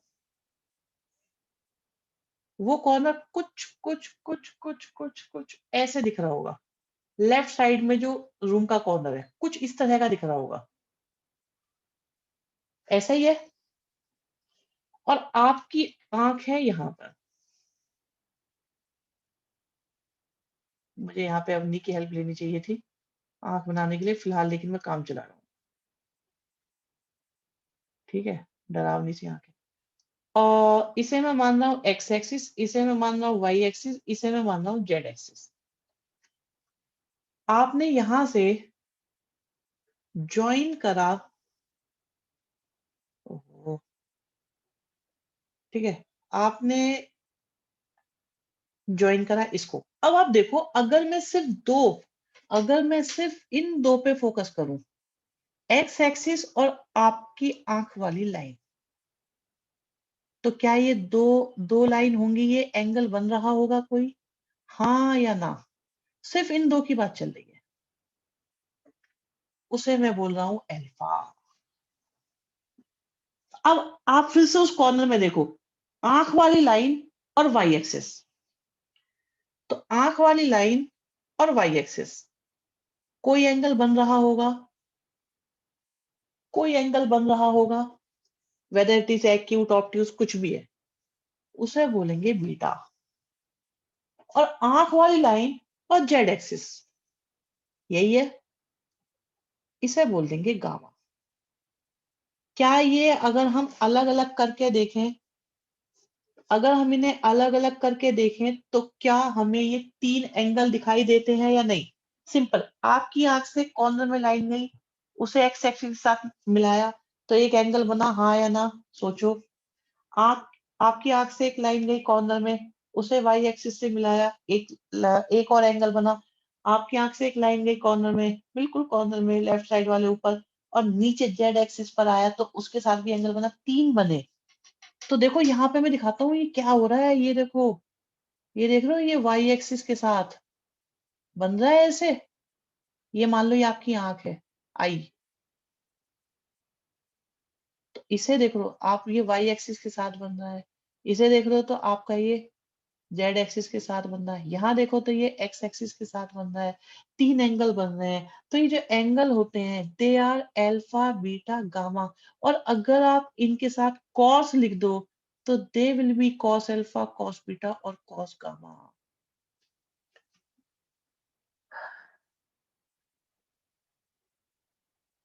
वो कॉर्नर कुछ कुछ कुछ कुछ कुछ कुछ ऐसे दिख रहा होगा। लेफ्ट साइड में जो रूम का कॉर्नर है कुछ इस तरह का दिख रहा होगा, ऐसा ही है। और आपकी आंख है यहाँ पर। मुझे यहाँ पे अवनी की हेल्प लेनी चाहिए थी आंख बनाने के लिए फिलहाल, लेकिन मैं काम चला रहा हूँ, ठीक है, डरावनी सी आंख है। और इसे मैं मान रहा हूँ एक्स एक्सिस, इसे मैं मान रहा हूँ वाई एक्सिस, इसे मैं मान रहा हूँ जेड एक्सिस। आपने यहां से ज्वाइन करा, ओहो, ठीक है, आपने ज्वाइन करा इसको। अब आप देखो, अगर मैं सिर्फ इन दो पे फोकस करूं, एक्स एक्सिस और आपकी आंख वाली लाइन, तो क्या ये दो दो लाइन होंगी, ये एंगल बन रहा होगा कोई, हाँ या ना? सिर्फ इन दो की बात चल रही है, उसे मैं बोल रहा हूं अल्फा। अब आप फिर से उस कॉर्नर में देखो, आंख वाली लाइन और वाई एक्सिस, तो आंख वाली लाइन और वाई एक्सिस, कोई एंगल बन रहा होगा, कोई एंगल बन रहा होगा, whether it is acute obtuse कुछ भी है, उसे बोलेंगे बीटा। और आंख वाली लाइन और जेड एक्सिस यही है, इसे बोल देंगे गामा। क्या ये अगर हम अलग अलग करके देखें, अगर हम इन्हें अलग अलग करके देखें तो क्या हमें ये तीन एंगल दिखाई देते हैं या नहीं? सिंपल, आपकी आंख से कॉर्नर में लाइन गई, उसे एक्स एक्सिस के साथ मिलाया, तो एक एंगल बना, हाँ या ना? सोचो। आंख, आपकी आंख से एक लाइन गई कॉर्नर में, उसे वाई एक्सिस से मिलाया, एक और एंगल बना। आपकी आंख से एक लाइन गई कॉर्नर में, बिल्कुल कॉर्नर में लेफ्ट साइड वाले ऊपर, और नीचे जेड एक्सिस पर आया तो उसके साथ भी एंगल बना, तीन बने। तो देखो यहाँ पे मैं दिखाता हूँ ये क्या हो रहा है, ये देखो, ये देख रहे हो, ये वाई एक्सिस के साथ बन रहा है ऐसे। ये मान लो ये आपकी आंख है, आई, तो इसे देख लो आप, ये वाई एक्सिस के साथ बन रहा है। इसे देख रहे हो तो आपका ये जेड एक्सिस के साथ बन रहा है। यहाँ देखो तो ये एक्स एक्सिस के साथ बन रहा है। तीन एंगल बन रहे हैं। तो ये जो एंगल होते हैं they are alpha beta gamma. और अगर आप इनके साथ कॉस लिख दो तो they will be cos alpha cos beta और कॉस गामा।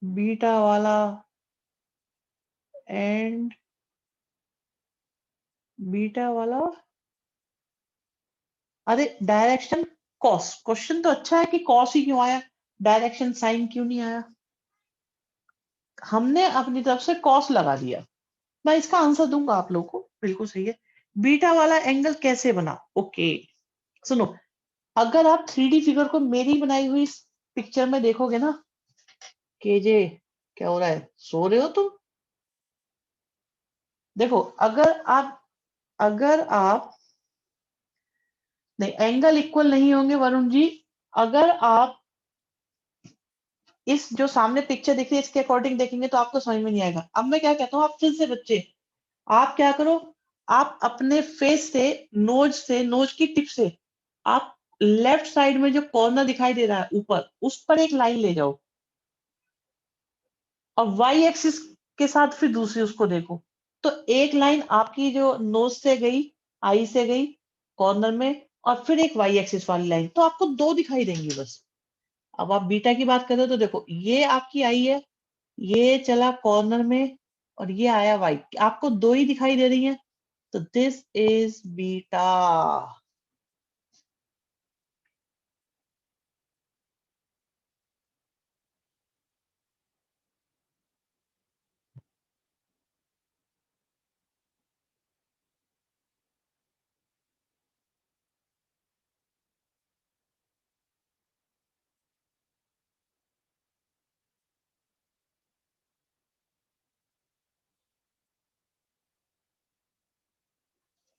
बीटा वाला एंड बीटा वाला, अरे डायरेक्शन कॉस, क्वेश्चन तो अच्छा है कि कॉस ही क्यों आया, डायरेक्शन साइन क्यों नहीं आया? हमने अपनी तरफ से कॉस लगा दिया। मैं इसका आंसर दूंगा आप लोगों को, बिल्कुल सही है। बीटा वाला एंगल कैसे बना? ओके, सुनो, अगर आप 3D फिगर को मेरी बनाई हुई पिक्चर में देखोगे ना, केजे क्या हो रहा है, सो रहे हो तुम? देखो, अगर आप नहीं, एंगल इक्वल नहीं होंगे वरुण जी। अगर आप इस जो सामने पिक्चर दिख रही है इसके अकॉर्डिंग देखेंगे तो आपको समझ में नहीं आएगा। अब मैं क्या कहता हूँ, आप फिर से बच्चे, आप क्या करो, आप अपने फेस से नोज की टिप से आप लेफ्ट साइड में जो कॉर्नर दिखाई दे रहा है ऊपर, उस पर एक लाइन ले जाओ, और वाई एक्सिस के साथ फिर दूसरी उसको देखो। तो एक लाइन आपकी जो नोज से गई, आई से गई कॉर्नर में, और फिर एक वाई एक्सिस वाली लाइन, तो आपको दो दिखाई देंगी बस। अब आप बीटा की बात करें तो देखो, ये आपकी आई है, ये चला कॉर्नर में, और ये आया वाई, आपको दो ही दिखाई दे रही है, तो दिस इज बीटा।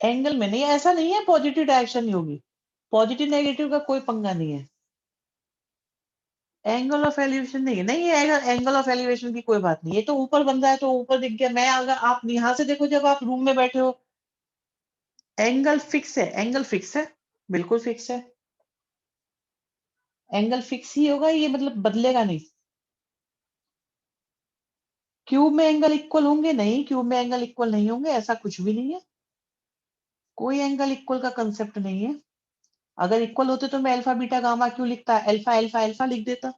एंगल में नहीं, ऐसा नहीं है पॉजिटिव डायरेक्शन ही होगी, पॉजिटिव नेगेटिव का कोई पंगा नहीं है। एंगल ऑफ एलिवेशन नहीं है, नहीं है एंगल ऑफ एलिवेशन की कोई बात नहीं, ये तो ऊपर बन रहा है तो ऊपर दिख गया। मैं अगर आप यहाँ से देखो, जब आप रूम में बैठे हो, एंगल फिक्स है, एंगल फिक्स है, बिल्कुल फिक्स है, एंगल फिक्स ही होगा, ये मतलब बदलेगा नहीं। क्यूब में एंगल इक्वल होंगे? नहीं, क्यूब में एंगल इक्वल नहीं होंगे, ऐसा कुछ भी नहीं है, कोई एंगल इक्वल का कंसेप्ट नहीं है। अगर इक्वल होते तो मैं अल्फा बीटा गामा क्यों लिखता, अल्फा अल्फा अल्फा लिख देता।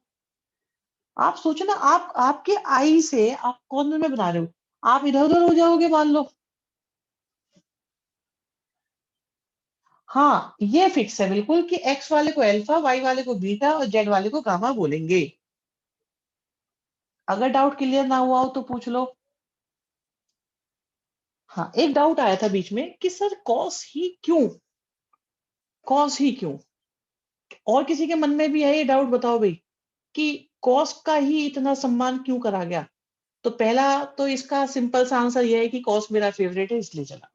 आप सोचो ना, आप आपके आई से आप कॉर्नर में बना रहे हो, आप इधर उधर हो जाओगे मान लो। हाँ, ये फिक्स है बिल्कुल कि एक्स वाले को अल्फा, वाई वाले को बीटा और जेड वाले को गामा बोलेंगे। अगर डाउट क्लियर ना हुआ हो तो पूछ लो। हाँ, एक डाउट आया था बीच में कि सर कॉस ही क्यों, कॉस ही क्यों। और किसी के मन में भी है ये डाउट, बताओ भाई, कि कॉस का ही इतना सम्मान क्यों करा गया। तो पहला तो इसका सिंपल सा आंसर ये है कि कॉस मेरा फेवरेट है इसलिए चला।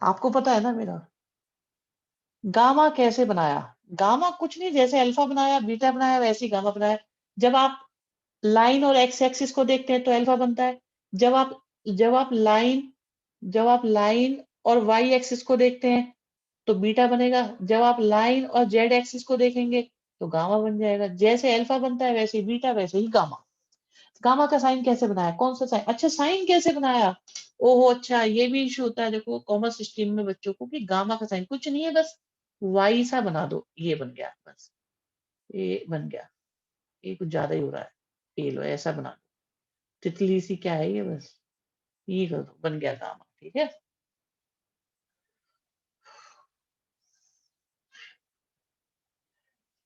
आपको पता है ना मेरा। गामा कैसे बनाया? गामा कुछ नहीं, जैसे अल्फा बनाया बीटा बनाया वैसे ही गामा बनाया। जब आप लाइन और एक्स एक्सिस को देखते हैं तो अल्फा बनता है। जब आप जब आप लाइन जब आप लाइन और वाई एक्सिस को देखते हैं तो बीटा बनेगा। जब आप लाइन और जेड एक्सिस को देखेंगे तो गामा बन जाएगा। जैसे अल्फा बनता है वैसे ही बीटा, वैसे ही गामा। गामा का साइन कैसे बनाया, कौन सा साइन, अच्छा साइन कैसे बनाया। ओहो, अच्छा ये भी इशू होता है देखो कॉमर्स स्ट्रीम में बच्चों को, कि गामा का साइन कुछ नहीं है, बस वाई सा बना दो, ये बन गया बस, ये बन गया, ये कुछ ज्यादा ही हो रहा है, ये लो ऐसा बना दो, तितली सी क्या है ये, बस ये कर दो, बन गया गामा, ठीक है।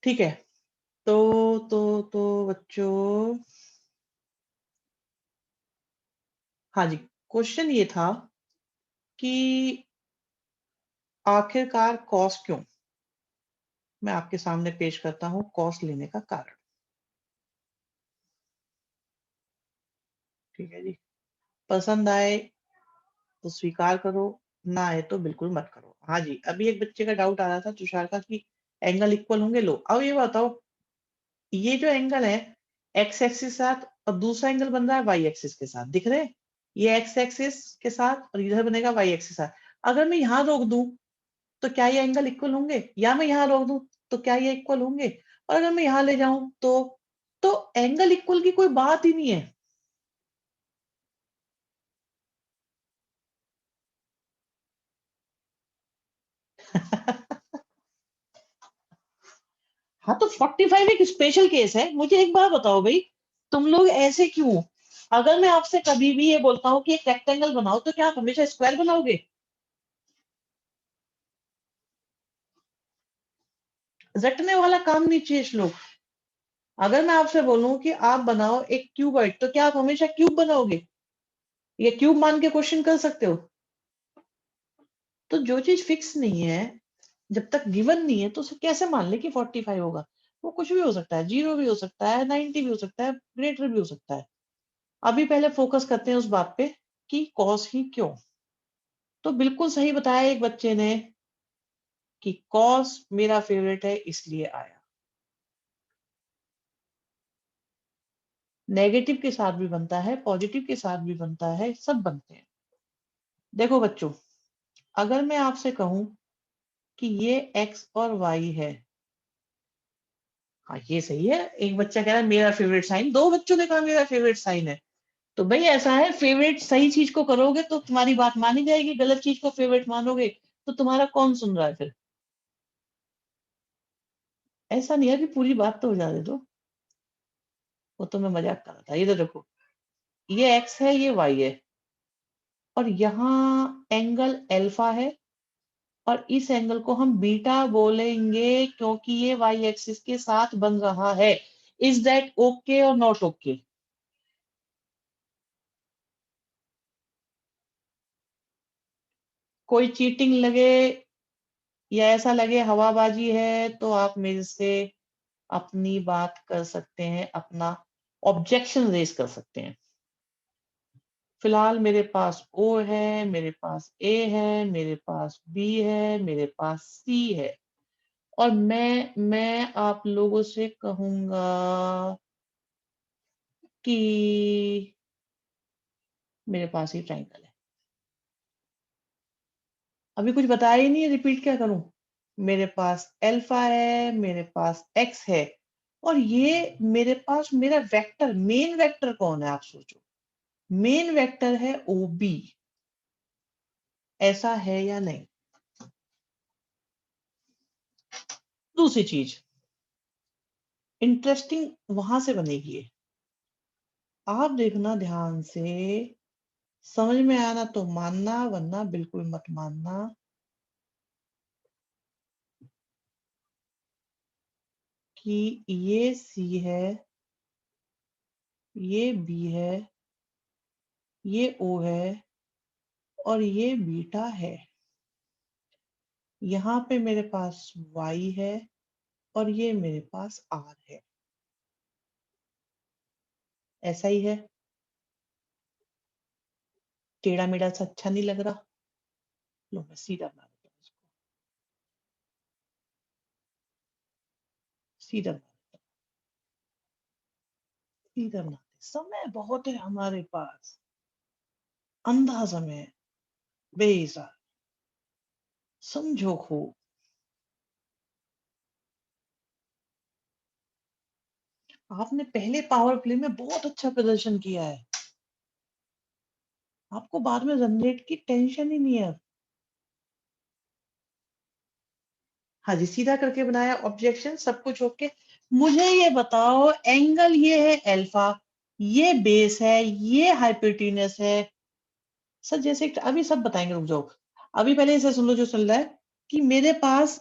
ठीक है, तो तो बच्चों, हाँ जी, क्वेश्चन ये था कि आखिरकार कॉस क्यों। मैं आपके सामने पेश करता हूं कॉस लेने का कारण। ठीक है जी, पसंद आए तो स्वीकार करो, ना आए तो बिल्कुल मत करो। हाँ जी, अभी एक बच्चे का डाउट आ रहा था तुषार का कि एंगल इक्वल होंगे। लो अब ये बताओ, ये जो एंगल है एक्स एक्सिस के साथ और दूसरा एंगल बन रहा है वाई एक्सिस के साथ, दिख रहे हैं? ये एक्स एक्सिस के साथ और इधर बनेगा वाई एक्सिस के साथ। अगर मैं यहाँ रोक दूं तो क्या ये एंगल इक्वल होंगे, या मैं यहाँ रोक दूं तो क्या ये इक्वल होंगे, और अगर मैं यहाँ ले जाऊं तो एंगल इक्वल की कोई बात ही नहीं है। हाँ, तो 45 एक स्पेशल केस है। मुझे एक बात बताओ भाई, तुम लोग ऐसे क्यों। अगर मैं आपसे कभी भी ये बोलता हूँ कि एक रेक्टेंगल बनाओ तो क्या आप हमेशा स्क्वायर बनाओगे? रटने वाला काम नहीं चाहिए श्लोक। अगर मैं आपसे बोलूं कि आप बनाओ एक क्यूबॉइड तो क्या आप हमेशा क्यूब बनाओगे? ये क्यूब मान के क्वेश्चन कर सकते हो? तो जो चीज फिक्स नहीं है, जब तक गिवन नहीं है, तो उसे कैसे मान ले कि 45 होगा। वो कुछ भी हो सकता है, 0 भी हो सकता है, 90 भी हो सकता है, ग्रेटर भी हो सकता है। अभी पहले फोकस करते हैं उस बात पे कि कॉस ही क्यों। तो बिल्कुल सही बताया एक बच्चे ने कि कॉस मेरा फेवरेट है इसलिए आया। नेगेटिव के साथ भी बनता है, पॉजिटिव के साथ भी बनता है, सब बनते हैं। देखो बच्चों, अगर मैं आपसे कहूं कि ये एक्स और वाई है, हाँ ये सही है। एक बच्चा कह रहा है मेरा फेवरेट साइन, दो बच्चों ने कहा मेरा फेवरेट साइन है। तो भाई ऐसा है, फेवरेट सही चीज को करोगे तो तुम्हारी बात मानी जाएगी, गलत चीज को फेवरेट मानोगे तो तुम्हारा कौन सुन रहा है फिर। ऐसा नहीं है कि पूरी बात तो हो जाने दो, वो तो मैं मजाक कर रहा था। ये तो देखो, ये एक्स है ये वाई है, और यहाँ एंगल अल्फा है, और इस एंगल को हम बीटा बोलेंगे क्योंकि ये वाई एक्सिस के साथ बन रहा है। इज दैट ओके और नॉट ओके? कोई चीटिंग लगे या ऐसा लगे हवाबाजी है तो आप मेरे से अपनी बात कर सकते हैं, अपना ऑब्जेक्शन रेज कर सकते हैं। फिलहाल मेरे पास O है, मेरे पास A है, मेरे पास B है, मेरे पास C है और मैं आप लोगों से कहूंगा कि मेरे पास ही ट्रायंगल है। अभी कुछ बताया ही नहीं है, रिपीट क्या करूं? मेरे पास अल्फा है, मेरे पास एक्स है और ये मेरे पास मेरा वेक्टर, मेन वेक्टर कौन है आप सोचो। मेन वेक्टर है OB, ऐसा है या नहीं? दूसरी चीज इंटरेस्टिंग वहां से बनेगी ये। आप देखना ध्यान से, समझ में आना तो मानना वरना बिल्कुल मत मानना। कि ये C है, ये B है, ये O है और ये बीटा है। यहाँ पे मेरे पास Y है और ये मेरे पास R है। ऐसा ही है। टेढ़ा मेढ़ा सा अच्छा नहीं लग रहा? लो मैं सीधा बना देता हूँ इसको, सीधा बना देता हूँ, सीधा बना देते। समय बहुत है हमारे पास, अंधा समय, बेहिसाब। समझो खूब। आपने पहले पावर प्ले में बहुत अच्छा प्रदर्शन किया है, आपको बाद में रन रेट की टेंशन ही नहीं है। हाँ जी, सीधा करके बनाया, ऑब्जेक्शन सब कुछ ओके। मुझे ये बताओ, एंगल ये है अल्फा, ये बेस है, ये हाइपोटेन्यूस है। सर जैसे अभी सब बताएंगे, रुक जाओ। अभी पहले इसे सुन लो जो चल रहा है कि मेरे पास,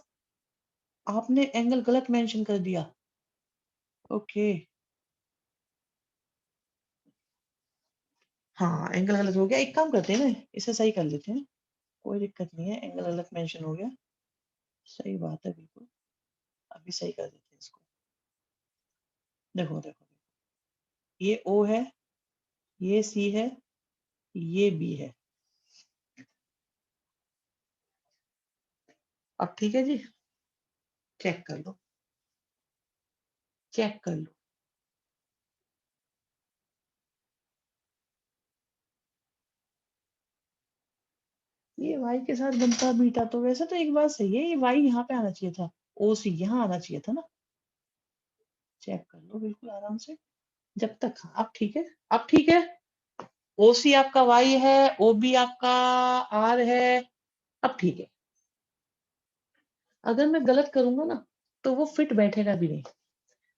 आपने एंगल गलत मेंशन कर दिया। ओके, हाँ एंगल गलत हो गया। एक काम करते हैं ना, इसे सही कर लेते हैं, कोई दिक्कत नहीं है। एंगल गलत मेंशन हो गया, सही बात है बिल्कुल। अभी सही कर देते हैं इसको। देखो देखो, ये O है, ये C है, ये B है। अब ठीक है जी, चेक कर लो, चेक कर लो। ये Y के साथ बनता बीटा, तो वैसे तो एक बात सही है, ये Y यहाँ पे आना चाहिए था, OC यहाँ आना चाहिए था ना। चेक कर लो बिल्कुल आराम से, जब तक। हाँ, अब ठीक है, अब ठीक है। OC आपका Y है, OB आपका R है, अब ठीक है। अगर मैं गलत करूंगा ना तो वो फिट बैठेगा भी नहीं।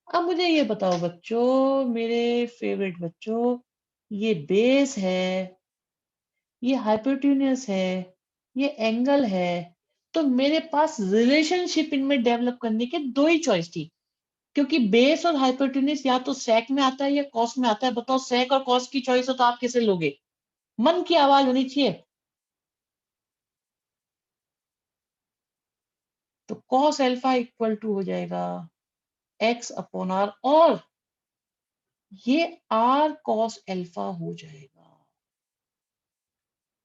अब मुझे ये बताओ बच्चों, मेरे फेवरेट बच्चों, ये बेस है, ये हाइपोटेन्यूस है, ये एंगल है, तो मेरे पास रिलेशनशिप इनमें डेवलप करने के दो ही चॉइस थी, क्योंकि बेस और हाइपोटेन्यूस या तो सेक में आता है या कॉस में आता है। बताओ, सेक और कॉस की चॉइस हो तो आप किसे लोगे? मन की आवाज होनी चाहिए। तो कॉस अल्फा इक्वल टू हो जाएगा एक्स अपॉन आर, और ये आर कॉस अल्फा हो जाएगा।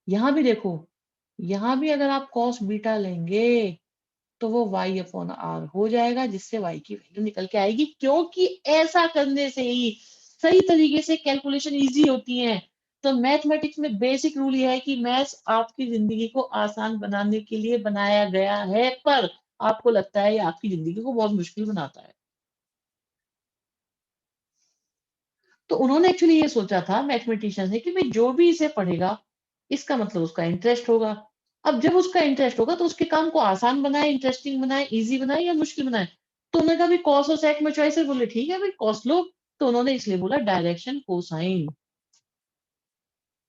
यहां भी देखो, यहां भी अगर आप कॉस बीटा लेंगे तो वो y अपॉन आर हो जाएगा, जिससे y की वैल्यू निकल के आएगी, क्योंकि ऐसा करने से ही सही तरीके से कैलकुलेशन इजी होती है। तो मैथमेटिक्स में बेसिक रूल ये है कि मैथ्स आपकी जिंदगी को आसान बनाने के लिए बनाया गया है, पर आपको लगता है ये आपकी जिंदगी को बहुत मुश्किल बनाता है। तो उन्होंने एक्चुअली ये सोचा था मैथमेटिशियंस ने कि भाई जो भी इसे पढ़ेगा, इसका मतलब उसका इंटरेस्ट होगा। अब जब उसका इंटरेस्ट होगा तो उसके काम को आसान बनाए, इंटरेस्टिंग बनाए, इजी बनाए या मुश्किल बनाए। तो उन्होंने कहा भाई कॉस और सेक में चॉइस है, बोले ठीक है भाई कॉस लो। तो उन्होंने इसलिए बोला डायरेक्शन कोसाइन,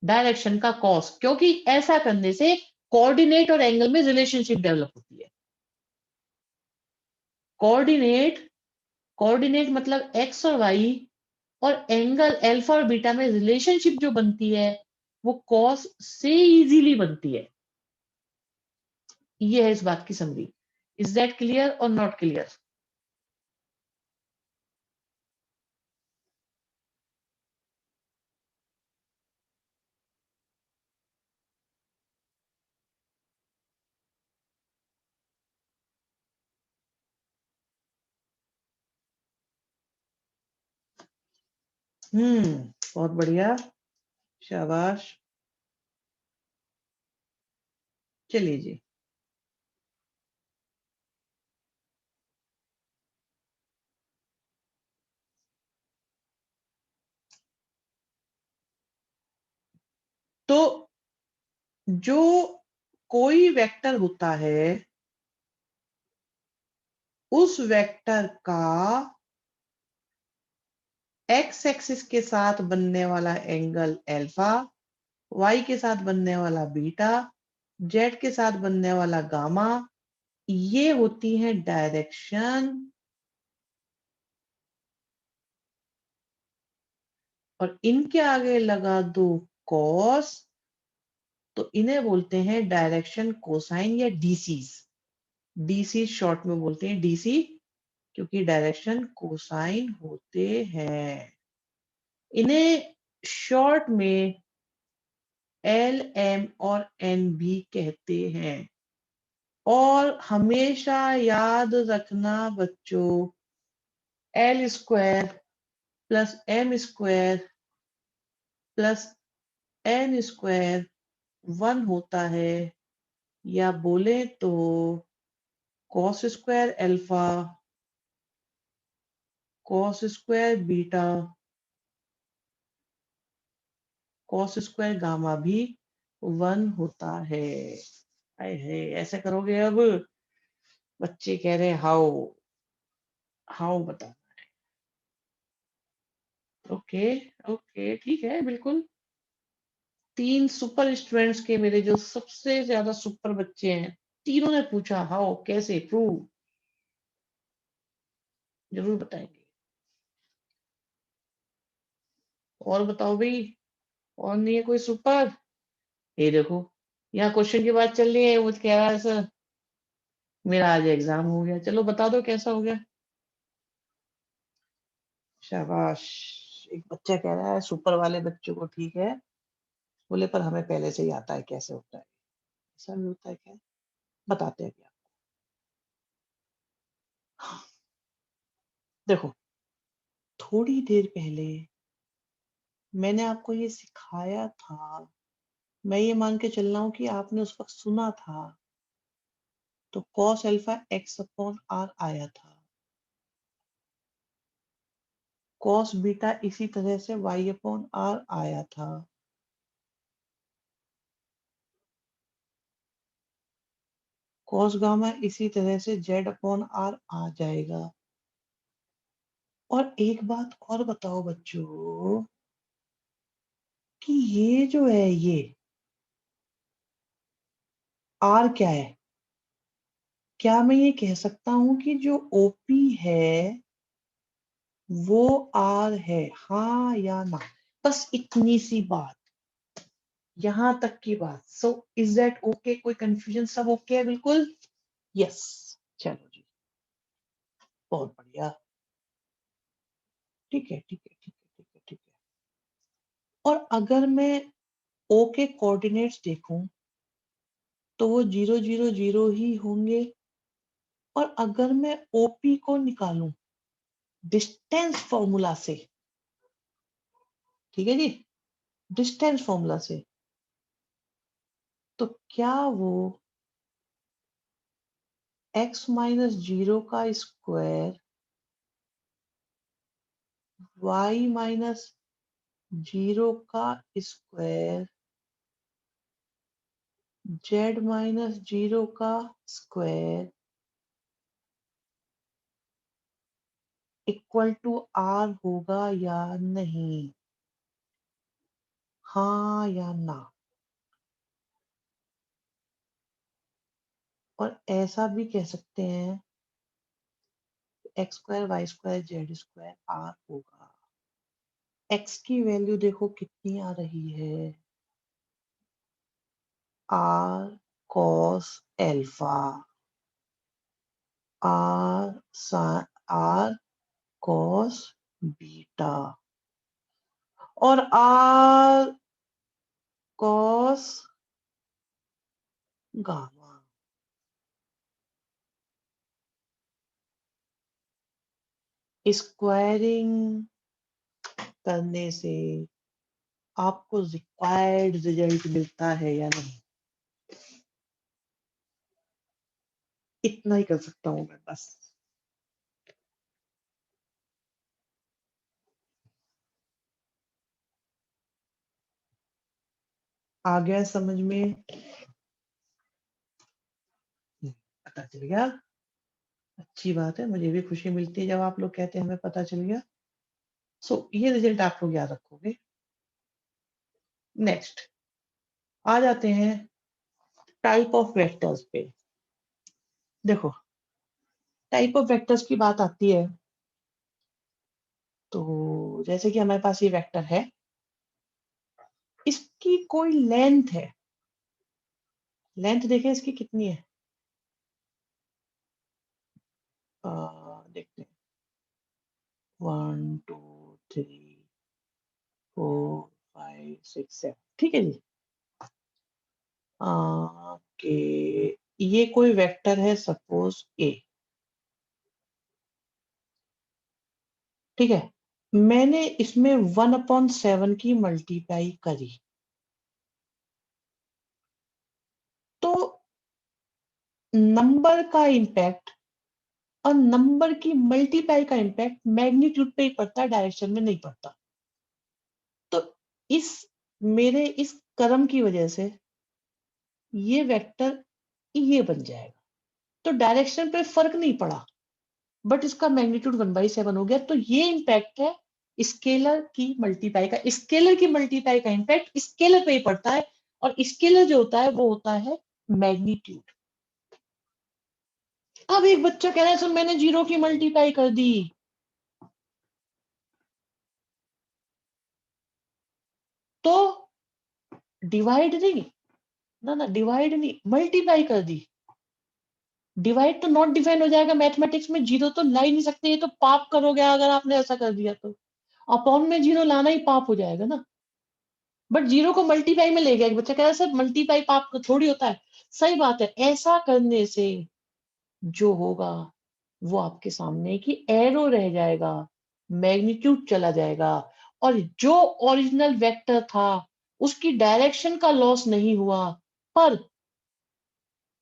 डायरेक्शन का कॉस, क्योंकि ऐसा करने से कोऑर्डिनेट और एंगल में रिलेशनशिप डेवलप होती है। कोऑर्डिनेट, कोऑर्डिनेट मतलब एक्स और वाई, और एंगल अल्फा और बीटा में रिलेशनशिप जो बनती है वो कॉस से इजीली बनती है। ये है इस बात की समरी। इज दैट क्लियर और नॉट क्लियर? बहुत बढ़िया, शाबाश। चलिए जी। तो जो कोई वेक्टर होता है, उस वेक्टर का एक्स एक्सिस के साथ बनने वाला एंगल अल्फा, वाई के साथ बनने वाला बीटा, जेड के साथ बनने वाला गामा, ये होती है डायरेक्शन। और इनके आगे लगा दो कॉस, तो इन्हें बोलते हैं डायरेक्शन कोसाइन या डीसीज। डीसी शॉर्ट में बोलते हैं डीसी, क्योंकि डायरेक्शन कोसाइन होते हैं। इन्हें शॉर्ट में एल एम और एन भी कहते हैं। और हमेशा याद रखना बच्चों, L square plus M square plus N square 1 होता है, या बोले तो cos square alpha, cos square beta, cos square gamma भी 1 होता है। हाय हाय, ऐसे करोगे अब? बच्चे कह रहे हाउ, हाउ बता। ओके, ओके, ठीक है, बिल्कुल। 3 सुपर स्टूडेंट्स के मेरे जो सबसे ज्यादा सुपर बच्चे हैं, तीनों ने पूछा हाउ, कैसे, प्रूव, जरूर बताएंगे। और बताओ भाई, और नहीं है कोई सुपर? ये देखो, यहाँ क्वेश्चन की बात चल रही है, वो कह रहा है सर मेरा आज एग्जाम हो गया। चलो बता दो कैसा हो गया। शाबाश। एक बच्चा कह रहा है सुपर वाले बच्चों को ठीक है, बोले पर हमें पहले से ही आता है कैसे होता है। ऐसा भी होता है क्या? बताते हैं क्या। देखो, थोड़ी देर पहले मैंने आपको ये सिखाया था, मैं ये मान के चल रहा हूँ कि आपने उस वक्त सुना था। तो cos alpha x upon r आया था, cos बीटा इसी तरह से y अपॉन r आया था, cos गामा इसी तरह से z अपॉन r आ जाएगा। और एक बात और बताओ बच्चों, कि ये जो है ये r क्या है? क्या मैं ये कह सकता हूं कि जो OP है वो r है, हाँ या ना? बस इतनी सी बात, यहां तक की बात। So is that okay? कोई कंफ्यूजन? सब ओके है बिल्कुल? यस। चलो जी, बहुत बढ़िया। ठीक है, ठीक है, ठीक है, ठीक है, ठीक है। और अगर मैं ओ के कोऑर्डिनेट्स देखूं तो वो 0 0 0 ही होंगे। और अगर मैं ओपी को निकालूं डिस्टेंस फॉर्मूला से, ठीक है जी, डिस्टेंस फॉर्मूला से, तो क्या वो x माइनस 0 का स्क्वायर, y माइनस 0 का स्क्वायर, z माइनस 0 का स्क्वायर इक्वल टू r होगा या नहीं? हाँ या ना? और ऐसा भी कह सकते हैं X square Y square Z square R होगा। एक्स की वैल्यू देखो कितनी आ रही है, R cos alpha, R cos beta, और आर कॉस गामा। स्क्वायरिंग करने से आपको रिक्वायर्ड रिजल्ट मिलता है या नहीं? इतना ही कर सकता हूँ मैं बस। आ गया समझ में? पता चल गया? अच्छी बात है, मुझे भी खुशी मिलती है जब आप लोग कहते हैं हमें पता चल गया। सो ये रिजल्ट आप लोग याद रखोगे। नेक्स्ट आ जाते हैं टाइप ऑफ वेक्टर्स पे। देखो, टाइप ऑफ वेक्टर्स की बात आती है तो जैसे कि हमारे पास ये वेक्टर है, इसकी कोई लेंथ है। लेंथ देखें इसकी कितनी है। देखते हैं, 1 2 3 4 5 6 7, ठीक है जी। के ये कोई वेक्टर है सपोज ए, ठीक है। मैंने इसमें 1/7 की मल्टीप्लाई करी, तो नंबर का इम्पैक्ट और नंबर की मल्टीप्लाई का इम्पैक्ट मैग्नीट्यूड पे ही पड़ता है, डायरेक्शन में नहीं पड़ता। तो इस मेरे इस कर्म की वजह से ये वेक्टर ये बन जाएगा। तो डायरेक्शन पे फर्क नहीं पड़ा, बट इसका मैग्नीट्यूड 1/7 हो गया। तो ये इम्पैक्ट है स्केलर की मल्टीप्लाई का। स्केलर की मल्टीप्लाई का इम्पैक्ट स्केलर पे ही पड़ता है, और स्केलर जो होता है वो होता है मैग्नीट्यूड। अब एक बच्चा कह रहा है सर मैंने 0 की मल्टीप्लाई कर दी, तो डिवाइड नहीं, ना डिवाइड नहीं, मल्टीप्लाई कर दी। डिवाइड तो नॉट डिफाइन हो जाएगा मैथमेटिक्स में, 0 तो ला ही नहीं सकते, ये तो पाप करोगे अगर आपने ऐसा कर दिया तो। अपॉन में 0 लाना ही पाप हो जाएगा ना। बट 0 को मल्टीप्लाई में ले गया, एक बच्चा कह रहा है सर मल्टीप्लाई पाप थोड़ी होता है। सही बात है, ऐसा करने से जो होगा वो आपके सामने कि एरो रह जाएगा, मैग्नीट्यूड चला जाएगा, और जो ओरिजिनल वेक्टर था उसकी डायरेक्शन का लॉस नहीं हुआ, पर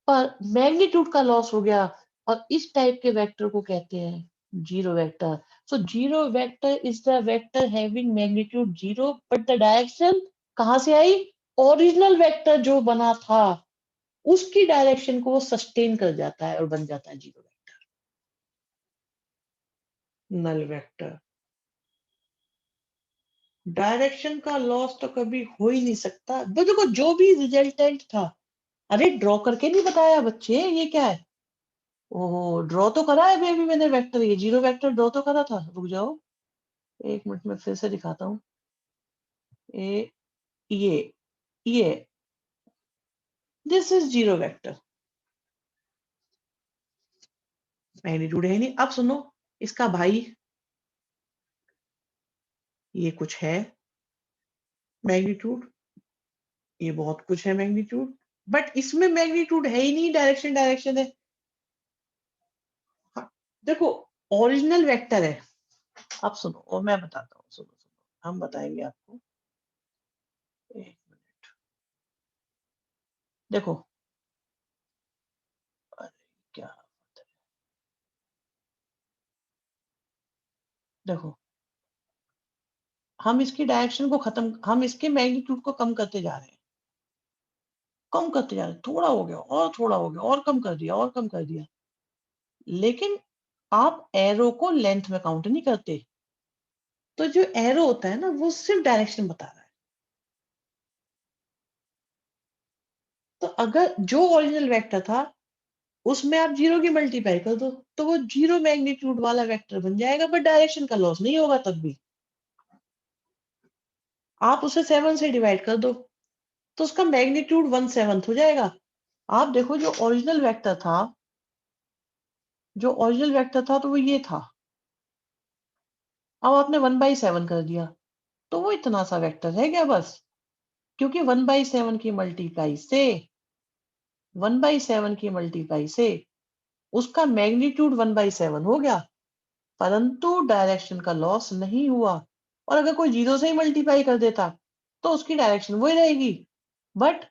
मैग्नीट्यूड का लॉस हो गया। और इस टाइप के वेक्टर को कहते हैं zero vector. So zero vector is the vector having magnitude 0 but the direction कहां से आई? ओरिजिनल वेक्टर जो बना था उसकी डायरेक्शन को वो सस्टेन कर जाता है और बन जाता है zero vector, null vector. Direction का लॉस तो कभी हो ही नहीं सकता। देखो जो भी रिजल्टेंट था, अरे ड्रॉ करके नहीं बताया बच्चे, ये क्या है? ओहो, ड्रॉ तो करा है बेबी मैंने वेक्टर, ये जीरो वेक्टर ड्रॉ तो करा था। रुक जाओ, एक मिनट में फिर से दिखाता हूँ। ये ये ये this is zero vector, magnitude है ही नहीं। अब सुनो, इसका भाई ये कुछ है मैग्नीट्यूड, ये बहुत कुछ है मैग्नीट्यूड, बट इसमें मैग्नीट्यूड है ही नहीं, डायरेक्शन डायरेक्शन है। हाँ, देखो ओरिजिनल वेक्टर है। अब सुनो और मैं बताता हूँ, सुनो सुनो हम बताएंगे आपको। एक मिनट, देखो, अरे क्या बात है। देखो, हम इसकी डायरेक्शन को खत्म, हम इसके मैग्नीट्यूड को कम करते जा रहे हैं, कम करते जा रहे हैं, थोड़ा हो गया और थोड़ा हो गया और कम कर दिया और कम कर दिया। लेकिन आप एरो को लेंथ में काउंट नहीं करते, तो जो एरो होता है ना वो सिर्फ डायरेक्शन बता रहा है। तो अगर जो ओरिजिनल वेक्टर था उसमें आप 0 की मल्टीप्लाई कर दो, तो वो 0 मैग्नीट्यूड वाला वेक्टर बन जाएगा, बट डायरेक्शन का लॉस नहीं होगा तब भी। आप उसे 7 से डिवाइड कर दो तो उसका मैग्नीट्यूड 1/7 हो जाएगा। आप देखो जो ओरिजिनल वेक्टर था तो वो ये था। अब आपने 1/7 कर दिया, तो वो इतना सा वेक्टर है क्या बस? क्योंकि 1/7 की मल्टीप्लाई से 1/7 की मल्टीप्लाई से उसका मैग्नीट्यूड 1/7 हो गया, परंतु डायरेक्शन का लॉस नहीं हुआ। और अगर कोई 0 से ही मल्टीप्लाई कर देता, तो उसकी डायरेक्शन वही रहेगी, बट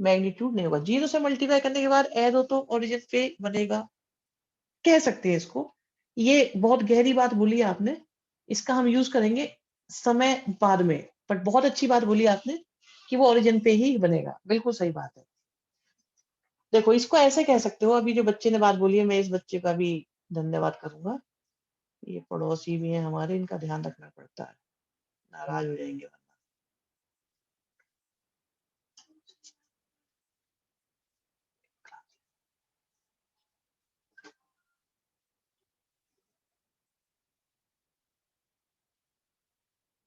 मैग्नीट्यूड नहीं होगा। 0 से मल्टीप्लाई करने के बाद एरो तो ओरिजिन पे बनेगा, कह सकते हैं इसको। ये बहुत गहरी बात बोली आपने, इसका हम यूज़ करेंगे समय बाद में, बट बहुत अच्छी बात बोली आपने कि वो ओरिजिन पे ही बनेगा, बिल्कुल सही बात है। देखो इसको ऐसे कह सकते हो, अभी जो बच्चे ने बात बोली है, मैं इस बच्चे का भी धन्यवाद करूँगा। ये पड़ोसी भी हैं हमारे, इनका ध्यान रखना पड़ता है, नाराज़ हो जाएँगे वरना।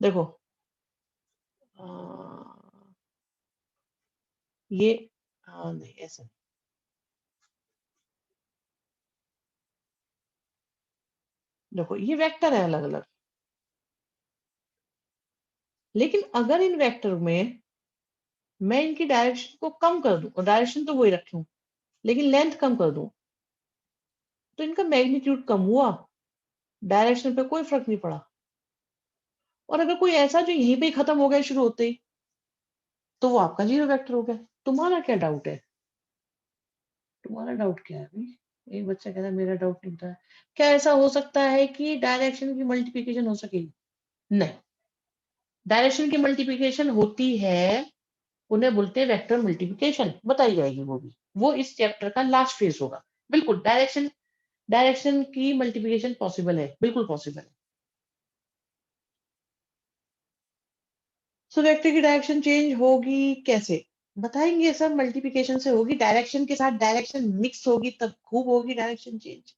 देखो अ, ये नहीं ऐसे नहीं। देखो ये वेक्टर है अलग-अलग, लेकिन अगर इन वेक्टर में मैं इनकी डायरेक्शन को कम कर दूँ और डायरेक्शन तो वही रखूँ, लेकिन लेंथ कम कर दूँ, तो इनका मैग्नीट्यूड कम हुआ, डायरेक्शन पे कोई फ़र्क नहीं पड़ा। और अगर कोई ऐसा जो यहीं पे ही खत्म हो गया शुरू होते ही, तो वो आपका 0 वेक्टर हो गया। तुम्हारा क्या डाउट है? तुम्हारा डाउट क्या है अभी? एक बच्चा कह रहा है मेरा डाउट नहीं था। क्या ऐसा हो सकता है कि डायरेक्शन की मल्टीप्लिकेशन हो सकेगी? नहीं, डायरेक्शन की मल्टीप्लिकेशन होती है, उन्हें बोलते हैं वेक्टर मल्टीप्लिकेशन, बताई जाएगी वो भी। वो इस चैप्टर का लास्ट फेज़ होगा। बिल्कुल डायरेक्शन डायरेक्शन की मल्टीप्लिकेशन पॉसिबल है, बिल्कुल पॉसिबल है। सो वेक्टर की डायरेक्शन चेंज होगी कैसे? बताएँगे सर, मल्टीप्लिकेशन से होगी, डायरेक्शन के साथ डायरेक्शन मिक्स होगी तब खूब होगी डायरेक्शन चेंज।